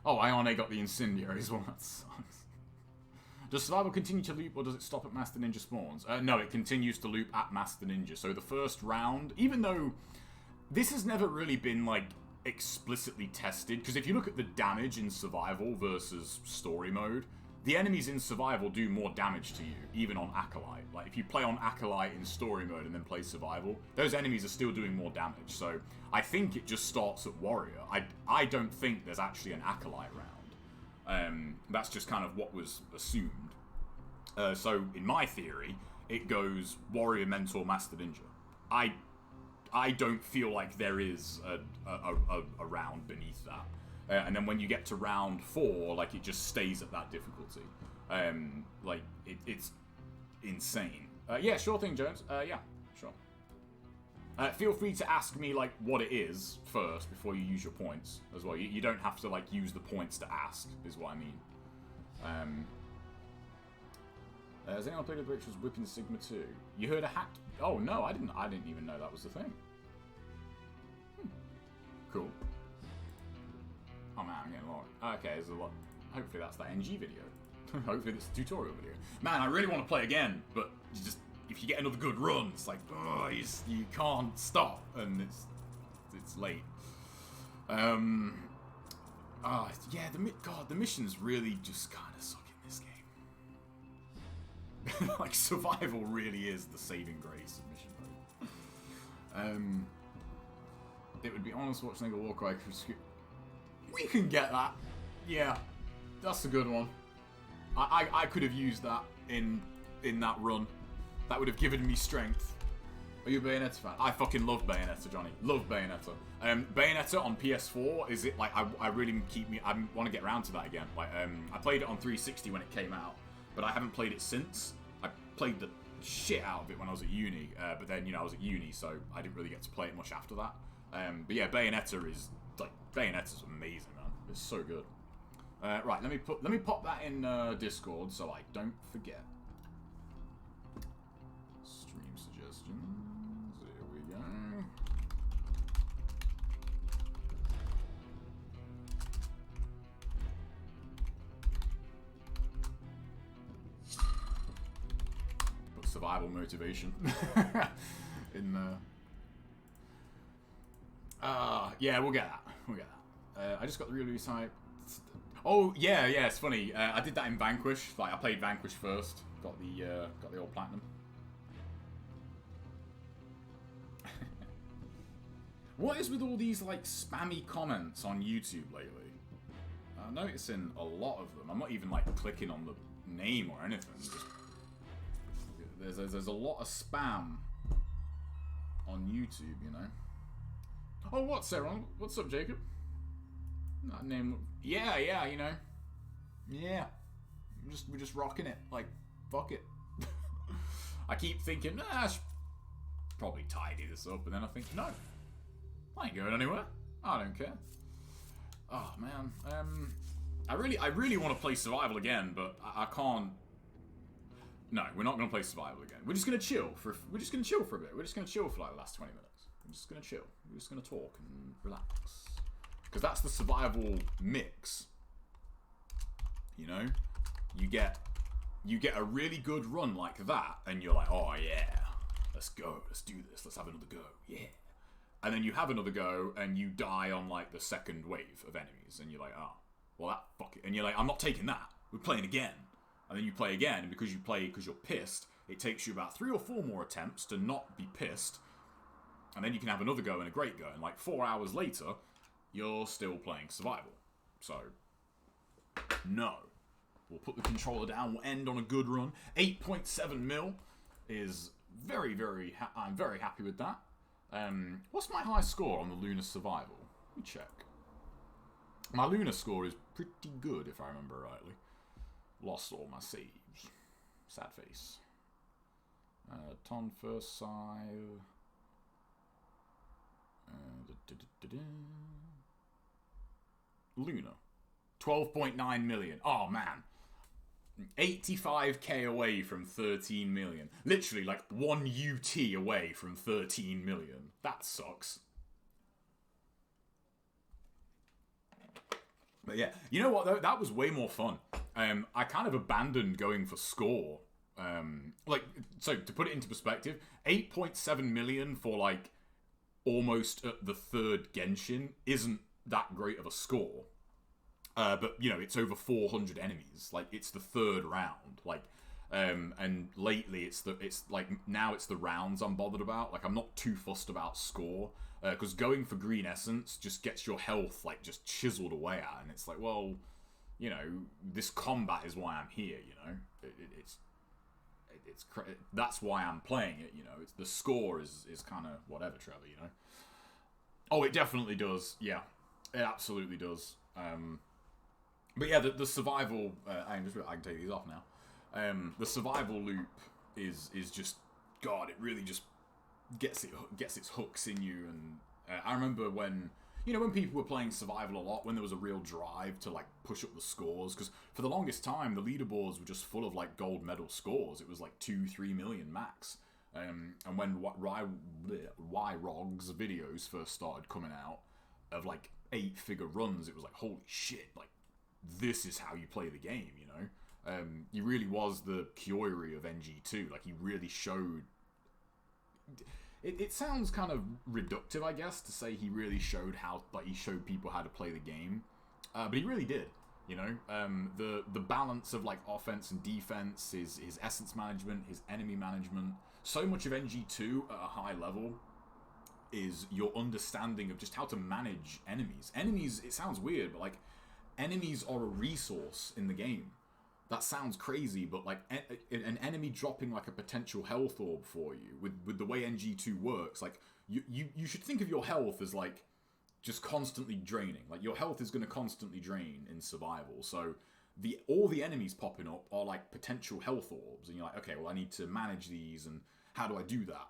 Oh, Ione got the Incendiary as well, that sucks. Does Survival continue to loop or does it stop at Master Ninja spawns? No, it continues to loop at Master Ninja. So the first round, even though this has never really been like explicitly tested, because if you look at the damage in Survival versus Story Mode, the enemies in Survival do more damage to you, even on Acolyte. Like, if you play on Acolyte in Story Mode and then play Survival, those enemies are still doing more damage. So, I think it just starts at Warrior. I don't think there's actually an Acolyte round. That's just kind of what was assumed. So, in my theory, it goes Warrior, Mentor, Master Ninja. I don't feel like there is a round beneath that. And then when you get to round 4, like, it just stays at that difficulty. Like, it's insane. Yeah, sure thing, Jones. Yeah, sure. Feel free to ask me, like, what it is first before you use your points as well. You don't have to, like, use the points to ask, is what I mean. Has anyone played with Rachel's Whipping Sigma 2? You heard a hacked... Oh, no, I didn't even know that was the thing. Cool. Oh man, I'm getting lost. Okay, there's a lot. Hopefully that's that NG video. Hopefully that's a tutorial video. Man, I really want to play again, but you just if you get another good run, it's like, oh, you can't stop, and it's late. Yeah, the missions really just kind of suck in this game. Like Survival really is the saving grace of mission mode. It would be honest watching a Warcry. We can get that. Yeah, that's a good one. I could have used that in that run. That would have given me strength. Are you a Bayonetta fan? I fucking love Bayonetta, Johnny. Love Bayonetta. Bayonetta on PS4 is it like I really I want to get around to that again. Like I played it on 360 when it came out, but I haven't played it since. I played the shit out of it when I was at uni, but then I was at uni, so I didn't really get to play it much after that. But yeah, Bayonetta's amazing, man. It's so good. Right, let me pop that in Discord so I don't forget. Stream suggestions. Here we go. Put survival motivation in there. Yeah, we'll get that. I just got the release hype. Oh yeah, it's funny. I did that in Vanquish. Like I played Vanquish first. Got the old platinum. What is with all these like spammy comments on YouTube lately? I'm noticing a lot of them. I'm not even like clicking on the name or anything. Just, there's a lot of spam on YouTube, you know. Oh, what's Sarah? What's up, Jacob? That name. Yeah, you know. Yeah. We're just rocking it. Like, fuck it. I keep thinking, I should probably tidy this up, and then I think, no. I ain't going anywhere. I don't care. Oh man. I really want to play Survival again, but I can't. No, we're not gonna play Survival again. We're just gonna chill for a bit. We're just gonna chill for like the last 20 minutes. We're just gonna chill. We're just gonna talk and relax. Because that's the survival mix. You know? You get a really good run like that, and you're like, oh yeah, let's go, let's do this, let's have another go, yeah. And then you have another go, and you die on like the second wave of enemies, and you're like, oh, well that fuck it. And you're like, I'm not taking that. We're playing again. And then you play again, and because you're pissed, it takes you about 3 or 4 more attempts to not be pissed. And then you can have another go and a great go. And like 4 hours later, you're still playing survival. So, no. We'll put the controller down. We'll end on a good run. 8.7 mil is very, very... I'm very happy with that. What's my high score on the Lunar Survival? Let me check. My Lunar score is pretty good, if I remember rightly. Lost all my saves. Sad face. Ton first save. Lunar. 12.9 million. Oh, man. 85k away from 13 million. Literally, like, 1 UT away from 13 million. That sucks. But yeah, you know what, though? That was way more fun. I kind of abandoned going for score. So, to put it into perspective, 8.7 million for, like, almost at the third Genshin isn't that great of a score. But, you know, it's over 400 enemies. Like, it's the third round. Like, and lately it's now it's the rounds I'm bothered about. Like, I'm not too fussed about score. Because going for green essence just gets your health, like, just chiseled away at. And it's like, well, you know, this combat is why I'm here, you know? That's why I'm playing it, you know? It's the score is kind of whatever, Trevor, you know? Oh, it definitely does. Yeah, it absolutely does. But yeah, the survival... I can take these off now. The survival loop is just... God, it really just gets its hooks in you. And I remember when... You know, when people were playing survival a lot, when there was a real drive to, like, push up the scores. Because for the longest time, the leaderboards were just full of, like, gold medal scores. It was, like, 2-3 million max. And when Y-Rog's videos first started coming out of, like, 8-figure runs, it was like, holy shit, like, this is how you play the game, you know? He really was the Kiori of NG2. Like, he really showed... It sounds kind of reductive, I guess, to say he really showed he showed people how to play the game. But he really did, you know? The balance of, like, offense and defense, his essence management, his enemy management. So much of NG2 at a high level is your understanding of just how to manage enemies. Enemies, it sounds weird, but, like, enemies are a resource in the game. that sounds crazy, but like an enemy dropping like a potential health orb for you with the way NG2 works, like you should think of your health as like just constantly draining. Like your health is going to constantly drain in survival. So all the enemies popping up are like potential health orbs, and you're like, okay, well I need to manage these, and how do I do that?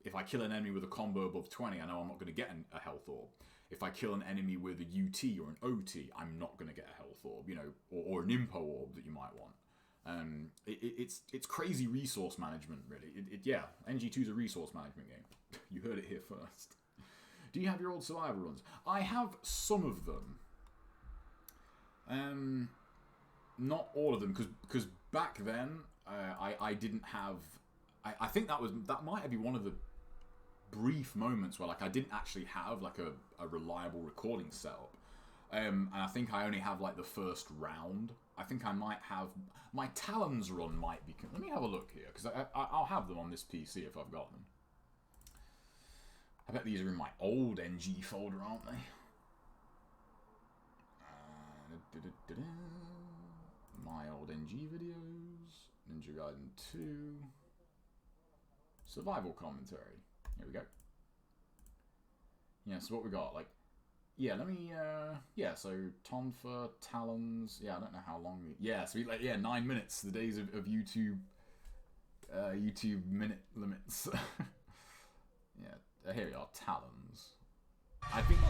If I kill an enemy with a combo above 20, I know I'm not going to get a health orb. If I kill an enemy with a UT or an OT, I'm not going to get a health orb, you know, or an Impo orb that you might want. It's crazy resource management, really. Yeah, NG2 is a resource management game. You heard it here first. Do you have your old survival runs? I have some of them. Not all of them, because back then I didn't have. I think that might be one of the brief moments where like I didn't actually have like a reliable recording setup, and I think I only have like the first round. I think I might have my Talons run might be. Let me have a look here, because I'll have them on this PC if I've got them. I bet these are in my old NG folder, aren't they? My old NG videos, Ninja Gaiden 2, survival commentary. Here we go. Yeah, so what we got, like, yeah, let me, yeah, so Tonfa, Talons, yeah, I don't know how long, yeah, so we, like, yeah, 9 minutes, the days of YouTube, YouTube minute limits. Yeah, here we are, Talons. I think,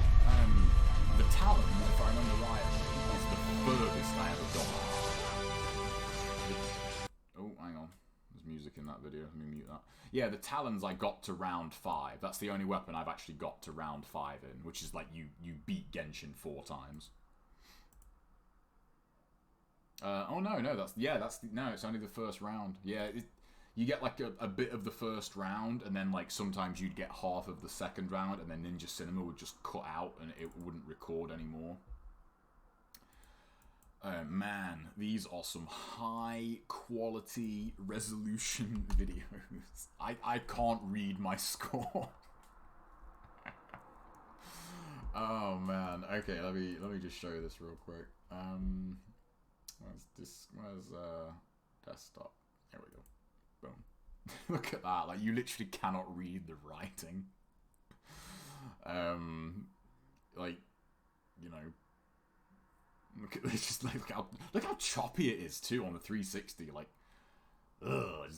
the Talons, if I remember right, is the furthest I ever got. Oh, hang on. There's music in that video. Let me mute that. Yeah, the Talons I got to round 5. That's the only weapon I've actually got to round 5 in, which is like you beat Genshin 4 times. Oh no, no, it's only the first round. Yeah, you get like a bit of the first round, and then like sometimes you'd get half of the second round, and then Ninja Cinema would just cut out and it wouldn't record anymore. Man, these are some high quality resolution videos. I can't read my score. Oh man. Okay, let me just show you this real quick. Where's desktop? Here we go. Boom. Look at that. Like, you literally cannot read the writing. Like, you know, look at this. Just like look how choppy it is too on the 360. Like, ugh,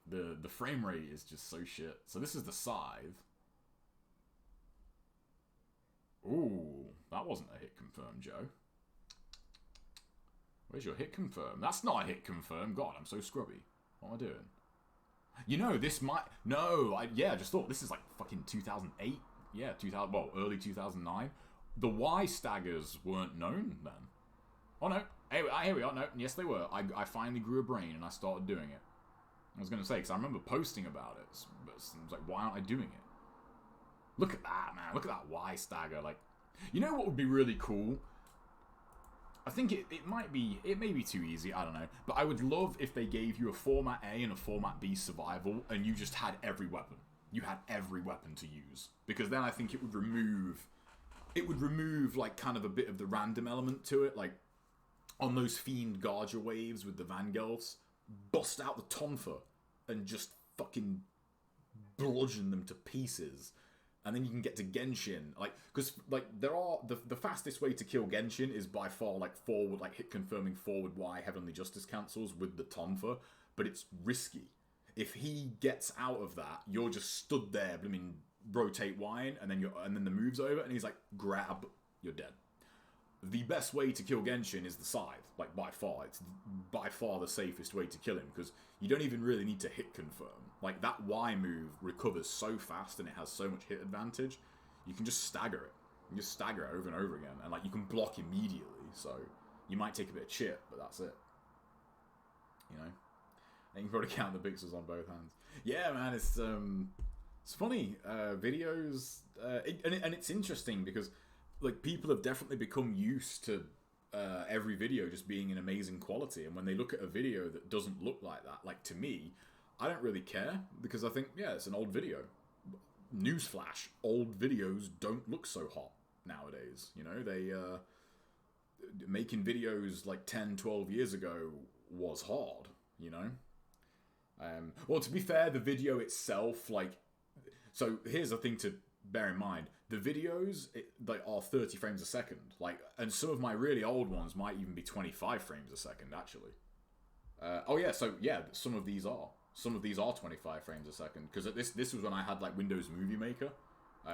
the frame rate is just so shit. So this is the scythe. Ooh, that wasn't a hit confirm, Joe. Where's your hit confirm? That's not a hit confirm. God, I'm so scrubby. What am I doing? You know, this might... No, I just thought this is like fucking 2008. Yeah, early 2009. The Y staggers weren't known then. Oh no, here we are. No, yes they were. I finally grew a brain and I started doing it. I was going to say, because I remember posting about it, but I was like, why aren't I doing it? Look at that, man. Look at that Y stagger. Like, you know what would be really cool? I think it may be too easy, I don't know. But I would love if they gave you a Format A and a Format B survival, and you just had every weapon. You had every weapon to use. Because then I think it would remove like kind of a bit of the random element to it. Like, on those Fiend Guardia waves with the Vangelfs, bust out the Tonfa and just fucking bludgeon them to pieces. And then you can get to Genshin, like, because like there are the fastest way to kill Genshin is by far like forward, like hit confirming forward Y Heavenly Justice cancels with the Tonfa, but it's risky. If he gets out of that, you're just stood there, I mean, rotate Y, and then the move's over, and he's like, grab, you're dead. The best way to kill Genshin is the scythe, like by far. It's by far the safest way to kill him, because you don't even really need to hit confirm. Like, that Y move recovers so fast and it has so much hit advantage, you can just stagger it. You just stagger it over and over again, and like you can block immediately, so you might take a bit of chip, but that's it. You know? And you can probably count the pixels on both hands. Yeah, man, it's funny. Videos, and it's interesting because like people have definitely become used to every video just being in amazing quality, and when they look at a video that doesn't look like that, like to me, I don't really care, because I think, yeah, it's an old video. Newsflash, old videos don't look so hot nowadays. You know, they making videos like 10, 12 years ago was hard, you know? Well, to be fair, the video itself, like... So, here's the thing to bear in mind. The videos, they are 30 frames a second. Like, and some of my really old ones might even be 25 frames a second, actually. Oh, yeah, so, yeah, some of these are. Some of these are 25 frames a second. Because this was when I had, like, Windows Movie Maker.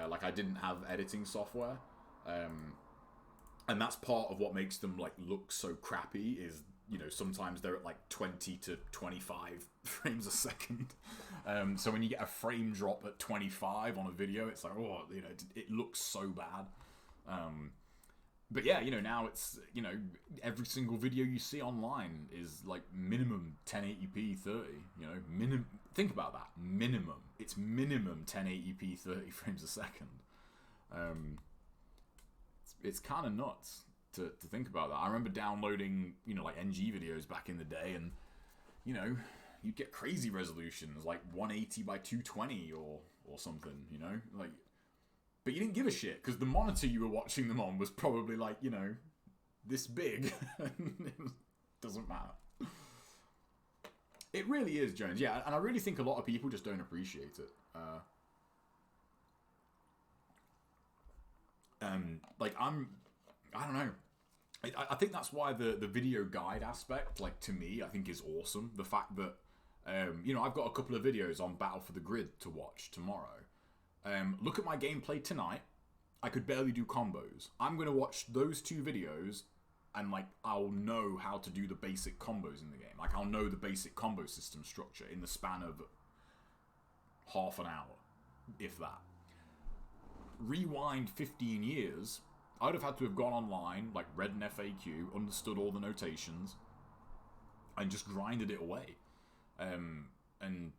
Like, I didn't have editing software. And that's part of what makes them, like, look so crappy is... You know, sometimes they're at like 20 to 25 frames a second. So when you get a frame drop at 25 on a video, it's like, oh, you know, it looks so bad. But yeah, you know, now it's, you know, every single video you see online is like minimum 1080p 30, you know, think about that, minimum. It's minimum 1080p 30 frames a second. It's kind of nuts. To think about that. I remember downloading, you know, like NG videos back in the day, and, you know, you'd get crazy resolutions, like 180 by 220 or something, you know? Like, but you didn't give a shit, because the monitor you were watching them on was probably, like, you know, this big. It doesn't matter. It really is, Jones, yeah, and I really think a lot of people just don't appreciate it. Like, I don't know. I think that's why the video guide aspect, like, to me, I think is awesome. The fact that, you know, I've got a couple of videos on Battle for the Grid to watch tomorrow. Look at my gameplay tonight. I could barely do combos. I'm going to watch those two videos and, like, I'll know how to do the basic combos in the game. Like, I'll know the basic combo system structure in the span of half an hour, if that. Rewind 15 years... I'd have had to have gone online, like read an FAQ, understood all the notations, and just grinded it away. And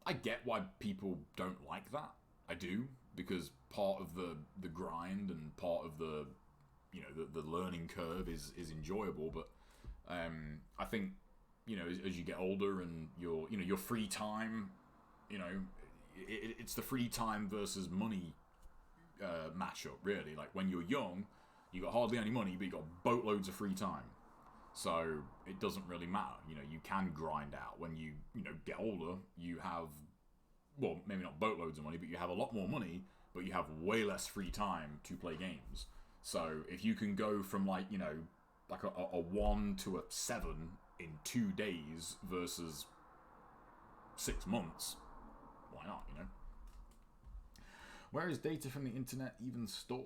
I get why people don't like that. I do, because part of the grind and part of the, you know, the learning curve is enjoyable. But I think, you know, as you get older and your free time, you know, it's the free time versus money matchup, really. Like, when you're young, you got hardly any money, but you got boatloads of free time, so it doesn't really matter. You know, you can grind out. When you know, get older, you have, well, maybe not boatloads of money, but you have a lot more money, but you have way less free time to play games. So if you can go from, like, you know, like a 1 to a 7 in 2 days versus 6 months, why not, you know? Where is data from the internet even stored?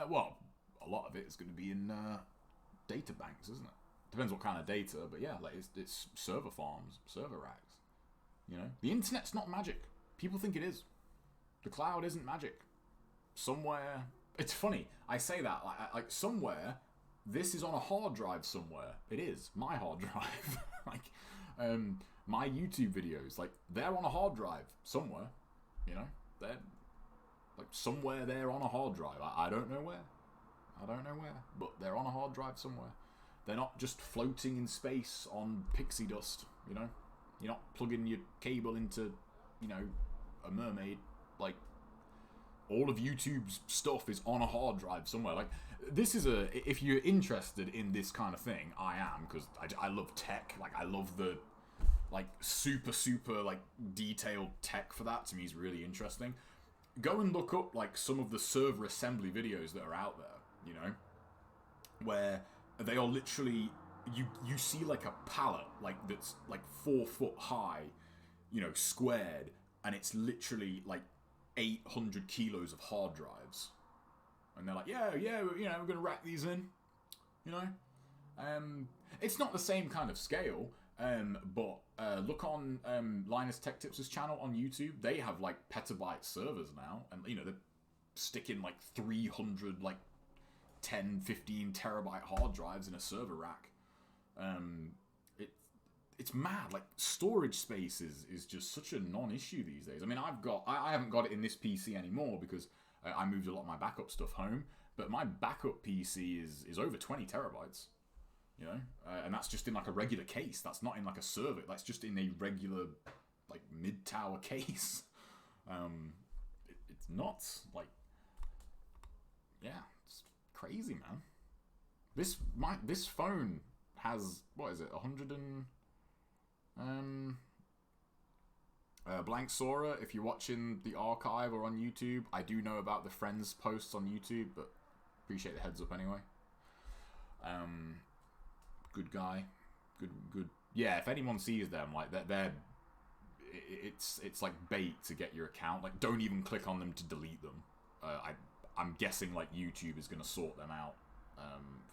Well, a lot of it is going to be in data banks, isn't it? Depends what kind of data, but yeah, like it's server farms, server racks. You know, the internet's not magic. People think it is. The cloud isn't magic. Somewhere, it's funny. I say that like somewhere. This is on a hard drive somewhere. It is my hard drive. Like, my YouTube videos, like, they're on a hard drive somewhere. You know. They're like somewhere there on a hard drive. I don't know where. But they're on a hard drive somewhere. They're not just floating in space on pixie dust, you know? You're not plugging your cable into, you know, a mermaid. Like, all of YouTube's stuff is on a hard drive somewhere. Like, this is if you're interested in this kind of thing, I am, because I love tech. Like, I love the, like, super, like, detailed tech for that. To me is really interesting. Go and look up, like, some of the server assembly videos that are out there, you know, where they are literally, you see, like, a pallet, like, that's, like, 4 foot high, you know, squared, and it's literally, like, 800 kilos of hard drives. And they're like, yeah, you know, we're gonna rack these in, you know. It's not the same kind of scale. But look on Linus Tech Tips' channel on YouTube. They have, like, petabyte servers now, and, you know, they're sticking, like, 300, like, 10, 15 terabyte hard drives in a server rack. It's mad. Like, storage space is just such a non-issue these days. I mean, I haven't got it in this PC anymore because I moved a lot of my backup stuff home, but my backup PC is over 20 terabytes. You know, and that's just in, like, a regular case. That's not in, like, a server. That's just in a regular, like, mid-tower case. It's nuts. Like, yeah, it's crazy, man. This phone has, what is it, 100 and... Blank Sora, if you're watching the archive or on YouTube, I do know about the friends posts on YouTube, but appreciate the heads up anyway. Good guy. Good. Yeah, if anyone sees them, like, it's like bait to get your account. Like, don't even click on them to delete them. I'm guessing, like, YouTube is going to sort them out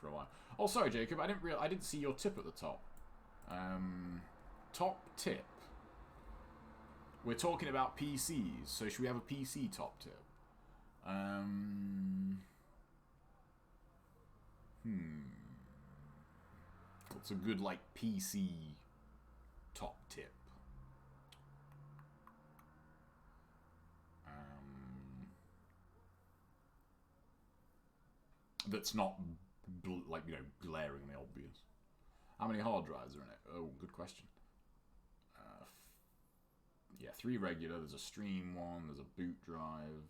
for a while. Oh, sorry, Jacob, I didn't see your tip at the top. Top tip. We're talking about PCs, so should we have a PC top tip? What's a good, like, PC top tip? That's not, like, you know, glaringly obvious. How many hard drives are in it? Oh, good question. Yeah, 3 regular. There's a stream one. There's a boot drive.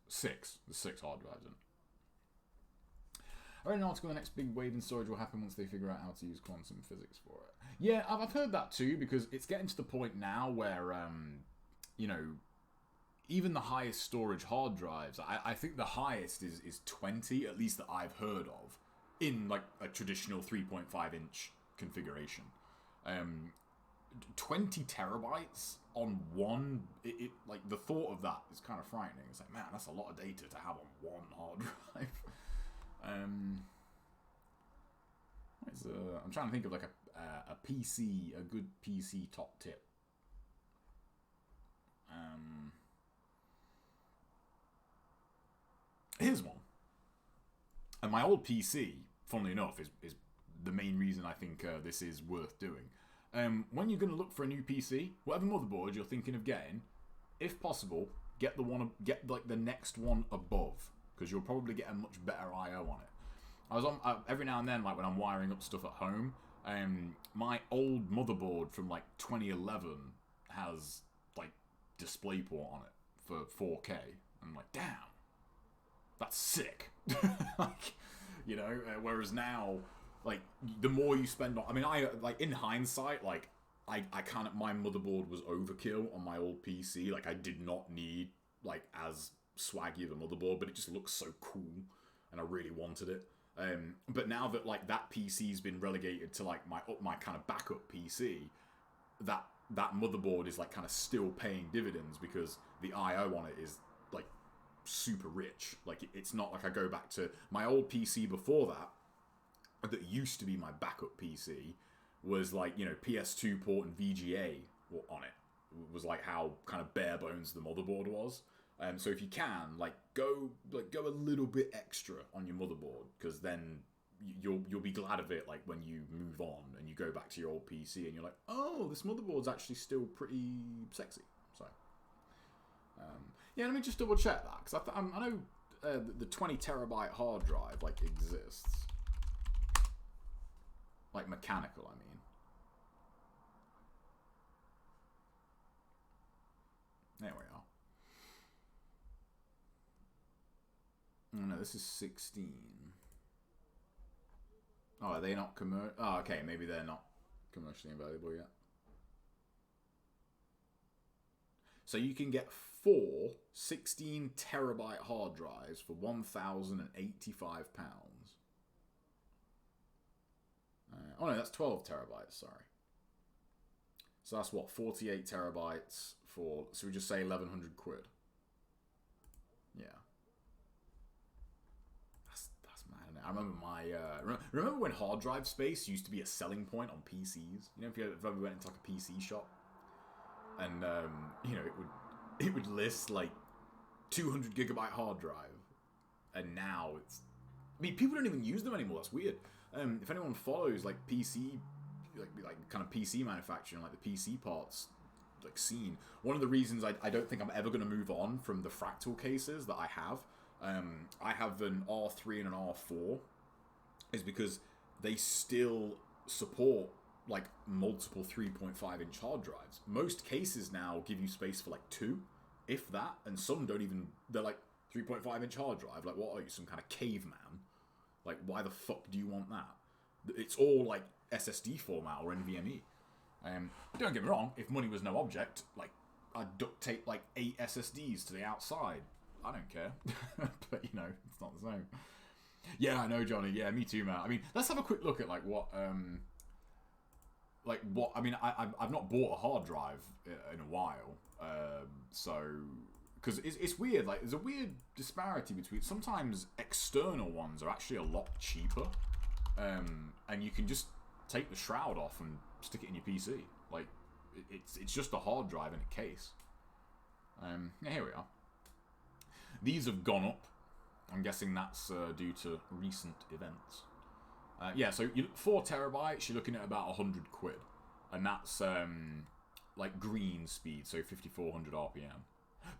6. There's 6 hard drives in it. I read an article, the next big wave in storage will happen once they figure out how to use quantum physics for it. Yeah, I've heard that too, because it's getting to the point now where, you know, even the highest storage hard drives, I think the highest is 20, at least that I've heard of, in, like, a traditional 3.5-inch configuration. 20 terabytes on one, like, the thought of that is kind of frightening. It's like, man, that's a lot of data to have on one hard drive. I'm trying to think of, like, a PC, a good PC top tip. Here's one. And my old PC, funnily enough, is the main reason I think this is worth doing. When you're going to look for a new PC, whatever motherboard you're thinking of getting, if possible, get like the next one above, because you'll probably get a much better I/O on it. I was on every now and then, like when I'm wiring up stuff at home. My old motherboard from like 2011 has like DisplayPort on it for 4K. I'm like, damn, that's sick. Like, you know, whereas now, like, the more you spend on... I mean, like, in hindsight, like, I kind of... My motherboard was overkill on my old PC. Like, I did not need, like, as swaggy of a motherboard, but it just looks so cool, and I really wanted it. But now that, like, that PC's been relegated to, like, my kind of backup PC, that motherboard is, like, kind of still paying dividends because the I/O on it is, like, super rich. Like, it's not like I go back to my old PC before that used to be my backup PC, was like, you know, PS2 port and VGA on it. It was like how kind of bare bones the motherboard was. So if you can, like, go a little bit extra on your motherboard, because then you'll be glad of it, like, when you move on and you go back to your old PC and you're like, oh, this motherboard's actually still pretty sexy. So yeah, let me just double check that, because I know the 20 terabyte hard drive, like, exists. Like, mechanical, I mean. There we are. Oh, no, this is 16. Oh, are they not commercial? Oh, okay, maybe they're not commercially available yet. So you can get 4 16 terabyte hard drives for £1,085. Oh no, that's 12 terabytes, sorry. So that's what, 48 terabytes for, so we just say 1,100 quid. Yeah. That's mad, isn't it? I remember remember when hard drive space used to be a selling point on PCs? You know, if you ever went into like a PC shop, and you know, it would list like 200 gigabyte hard drive, and now it's, I mean, people don't even use them anymore. That's weird. If anyone follows like PC, like kind of PC manufacturing, like the PC parts like scene, one of the reasons I don't think I'm ever going to move on from the Fractal cases that I have an R3 and an R4, is because they still support like multiple 3.5 inch hard drives. Most cases now give you space for like 2, if that, and some don't even. They're like 3.5 inch hard drive. Like, what are you, some kind of caveman? Like, why the fuck do you want that? It's all like SSD format or NVMe. Don't get me wrong, if money was no object, like, I'd duct tape like 8 SSDs to the outside. I don't care. But, you know, it's not the same. Yeah, I know, Johnny. Yeah, me too, man. I mean, let's have a quick look at, like, what... I mean, I've not bought a hard drive in a while. So... Because it's weird. Like, there's a weird disparity between... Sometimes external ones are actually a lot cheaper. And you can just take the shroud off and stick it in your PC. Like, it's just a hard drive in a case. Yeah, here we are. These have gone up. I'm guessing that's due to recent events. Yeah, so 4 terabytes, you're looking at about 100 quid. And that's like green speed, so 5400 RPM.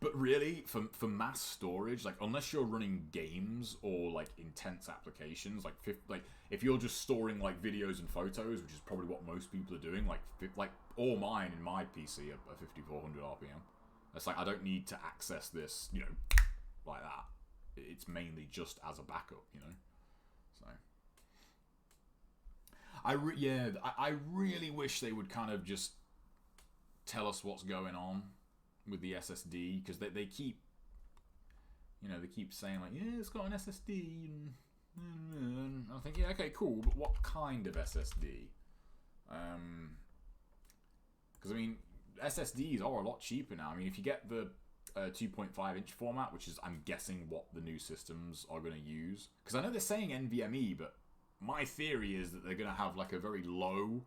But really, for mass storage, like, unless you're running games or like intense applications, like if you're just storing like videos and photos, which is probably what most people are doing, like all mine in my PC are 5400 RPM. It's like, I don't need to access this, you know, like that. It's mainly just as a backup, you know. So I really wish they would kind of just tell us what's going on with the SSD, because they keep, you know, they keep saying like, yeah, it's got an SSD, and I think, yeah, okay, cool, but what kind of SSD? Because I mean, SSDs are a lot cheaper now. I mean, if you get the 2.5 inch format, which is, I'm guessing, what the new systems are going to use, because I know they're saying NVMe, but my theory is that they're going to have like a very low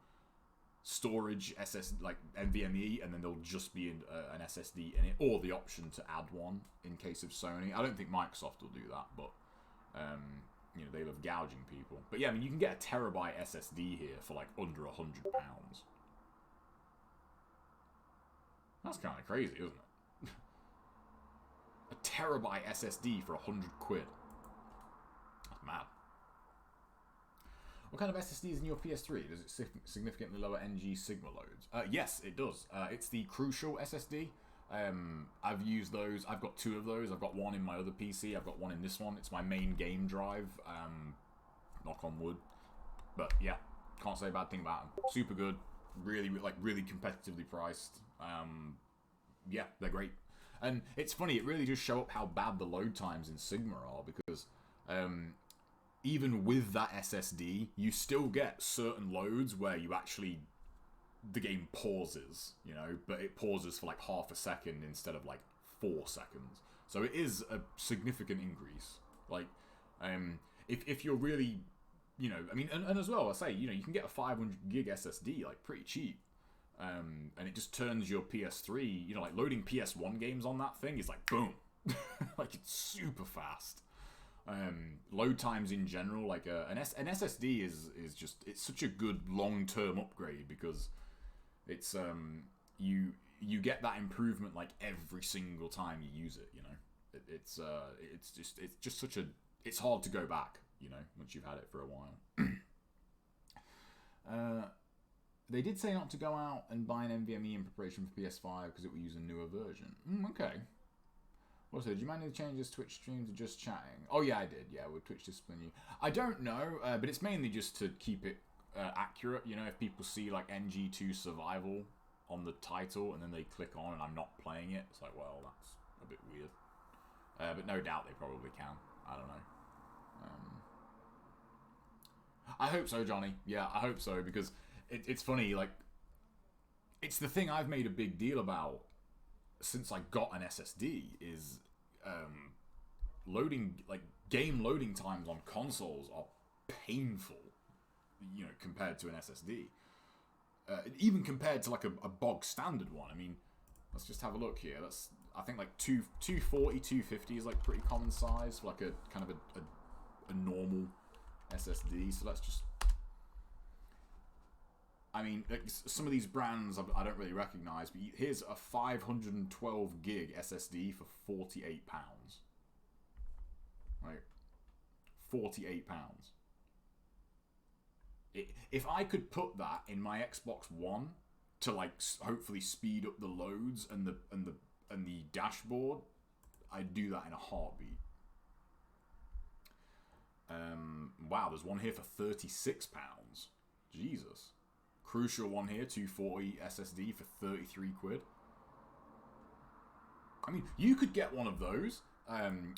storage like NVMe, and then there'll just be an SSD in it, or the option to add one in case of Sony. I don't think Microsoft will do that, but you know, they love gouging people. But yeah, I mean, you can get a terabyte SSD here for like under £100. That's kind of crazy, isn't it? A terabyte SSD for 100 quid. That's mad. What kind of SSD is in your PS3? Does it significantly lower NG Sigma loads? Yes, it does. It's the Crucial SSD. I've used those. I've got 2 of those. I've got one in my other PC. I've got one in this one. It's my main game drive. Knock on wood. But yeah, can't say a bad thing about them. Super good. Really competitively priced. Yeah, they're great. And it's funny, it really does show up how bad the load times in Sigma are, because even with that SSD, you still get certain loads where you actually, the game pauses, you know, but it pauses for like half a second instead of like 4 seconds. So it is a significant increase. Like, if you're really, you know, I mean, and as well, I say, you know, you can get a 500 gig SSD, like, pretty cheap. And it just turns your PS3, you know, like loading PS1 games on that thing is like, boom. Like, it's super fast. Load times in general, like an SSD is just, it's such a good long-term upgrade, because it's you get that improvement like every single time you use it, you know. It's just such a, it's hard to go back, you know, once you've had it for a while. They did say not to go out and buy an NVMe in preparation for PS5 because it will use a newer version. Okay. Also, do you mind if I change this Twitch stream to just chatting? Oh yeah, I did. Yeah, with Twitch discipline you. I don't know, but it's mainly just to keep it accurate. You know, if people see like NG2 Survival on the title and then they click on and I'm not playing it, it's like, well, that's a bit weird. But no doubt they probably can. I don't know. I hope so, Johnny. Yeah, I hope so, because it's funny, like, it's the thing I've made a big deal about since I got an SSD, is loading, like, game loading times on consoles are painful, you know, compared to an SSD. Even compared to like a bog standard one. I mean, let's just have a look here. That's, I think, like 240, 250 is like pretty common size for like a kind of a normal SSD. So let's just, I mean, like, some of these brands I don't really recognize, but here's a 512 gig SSD for £48. Right, £48. If I could put that in my Xbox One to like hopefully speed up the loads and the dashboard, I'd do that in a heartbeat. Wow, there's one here for £36. Jesus. Crucial one here, 240 SSD for 33 quid. I mean, you could get one of those.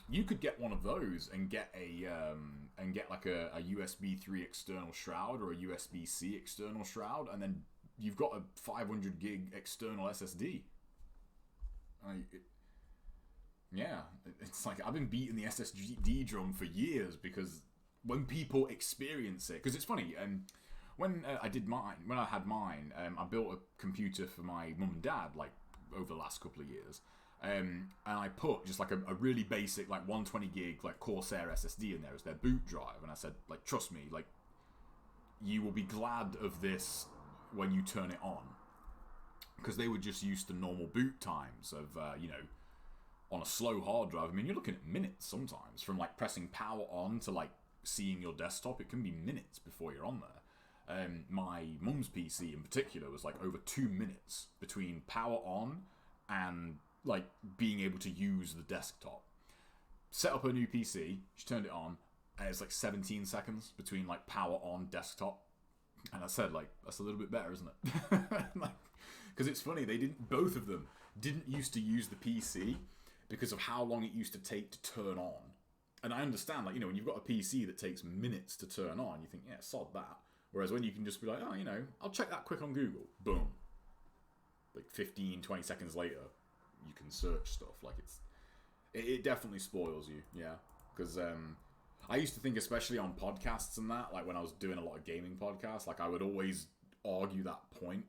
You could get one of those and get like a USB 3 external shroud or a USB-C external shroud, and then you've got a 500 gig external SSD. Yeah, it's like I've been beating the SSD drum for years because when people experience it, because it's funny, when I had mine, I built a computer for my mum and dad like over the last couple of years, and I put just like a really basic like 120 gig like Corsair SSD in there as their boot drive, and I said like, trust me, like you will be glad of this when you turn it on, because they were just used to normal boot times of on a slow hard drive. I mean, you're looking at minutes sometimes from like pressing power on to like seeing your desktop. It can be minutes before you're on there. My mum's PC in particular was like over 2 minutes between power on and like being able to use the desktop. Set up a new PC, she turned it on, and it's like 17 seconds between like power on desktop. And I said, like, that's a little bit better, isn't it? Like, because it's funny, both of them didn't used to use the PC because of how long it used to take to turn on. And I understand, like, when you've got a PC that takes minutes to turn on, you think, yeah, sod that. Whereas when you can just be like, oh, I'll check that quick on Google. Boom. Like 15, 20 seconds later, you can search stuff. Like, it definitely spoils you, yeah. Because I used to think, especially on podcasts and that, like when I was doing a lot of gaming podcasts, like I would always argue that point,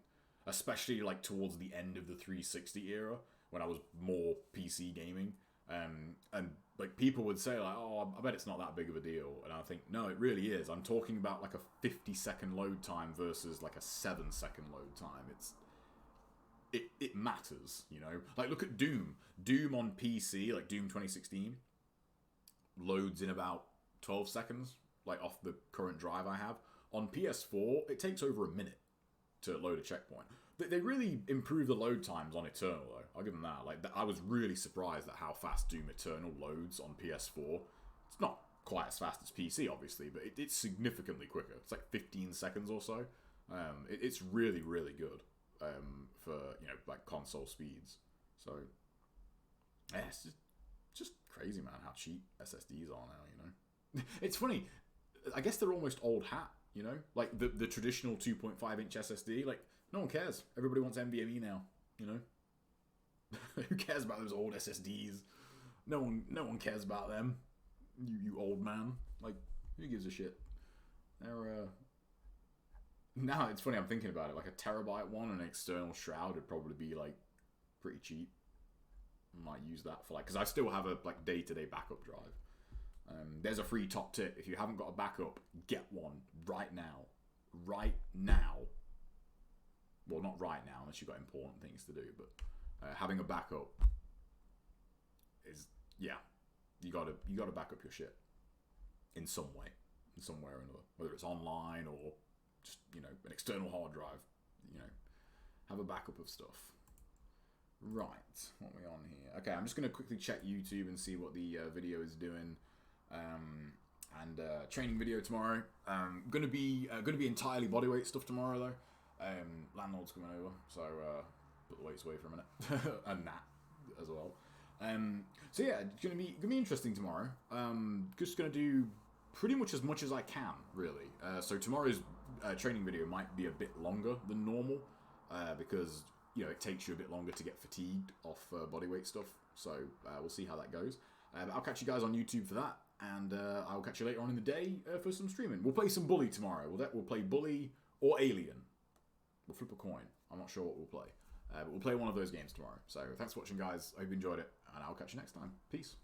especially like towards the end of the 360 era, when I was more PC gaming. And like people would say like, oh, I bet it's not that big of a deal. And I think, no, it really is. I'm talking about like a 50-second load time versus like a 7-second load time. It matters, Like look at Doom. Doom on PC, like Doom 2016, loads in about 12 seconds, like off the current drive I have. On PS4, it takes over a minute to load a checkpoint. They really improved the load times on Eternal, though. I'll give them that. Like, I was really surprised at how fast Doom Eternal loads on PS4. It's not quite as fast as PC, obviously, but it's significantly quicker. It's like 15 seconds or so. It's really, really good for, like console speeds. So, yeah, it's just crazy, man, how cheap SSDs are now, It's funny. I guess they're almost old hat, Like, the traditional 2.5-inch SSD, like, no one cares. Everybody wants NVMe now, Who cares about those old SSDs? No one cares about them. You old man. Like, who gives a shit? They're now it's funny, I'm thinking about it. Like a terabyte one and an external shroud would probably be like pretty cheap. I might use that for like, because I still have a like day-to-day backup drive. There's a free top tip. If you haven't got a backup, get one right now. Right now. Well, not right now, unless you've got important things to do, but having a backup is, yeah, you gotta back up your shit in some way, in some way or another, whether it's online or just, an external hard drive, have a backup of stuff. Right, what are we on here? Okay, I'm just gonna quickly check YouTube and see what the video is doing. And training video tomorrow. Gonna be entirely bodyweight stuff tomorrow though. Landlord's coming over, so put the weights away for a minute, and that as well. So yeah, it's gonna be interesting tomorrow. Just gonna do pretty much as I can, really. So tomorrow's training video might be a bit longer than normal, because it takes you a bit longer to get fatigued off bodyweight stuff. So we'll see how that goes. I'll catch you guys on YouTube for that, and I'll catch you later on in the day for some streaming. We'll play some Bully tomorrow. We'll play Bully or Alien. We'll flip a coin. I'm not sure what we'll play. But we'll play one of those games tomorrow. So thanks for watching, guys. I hope you enjoyed it, and I'll catch you next time. Peace.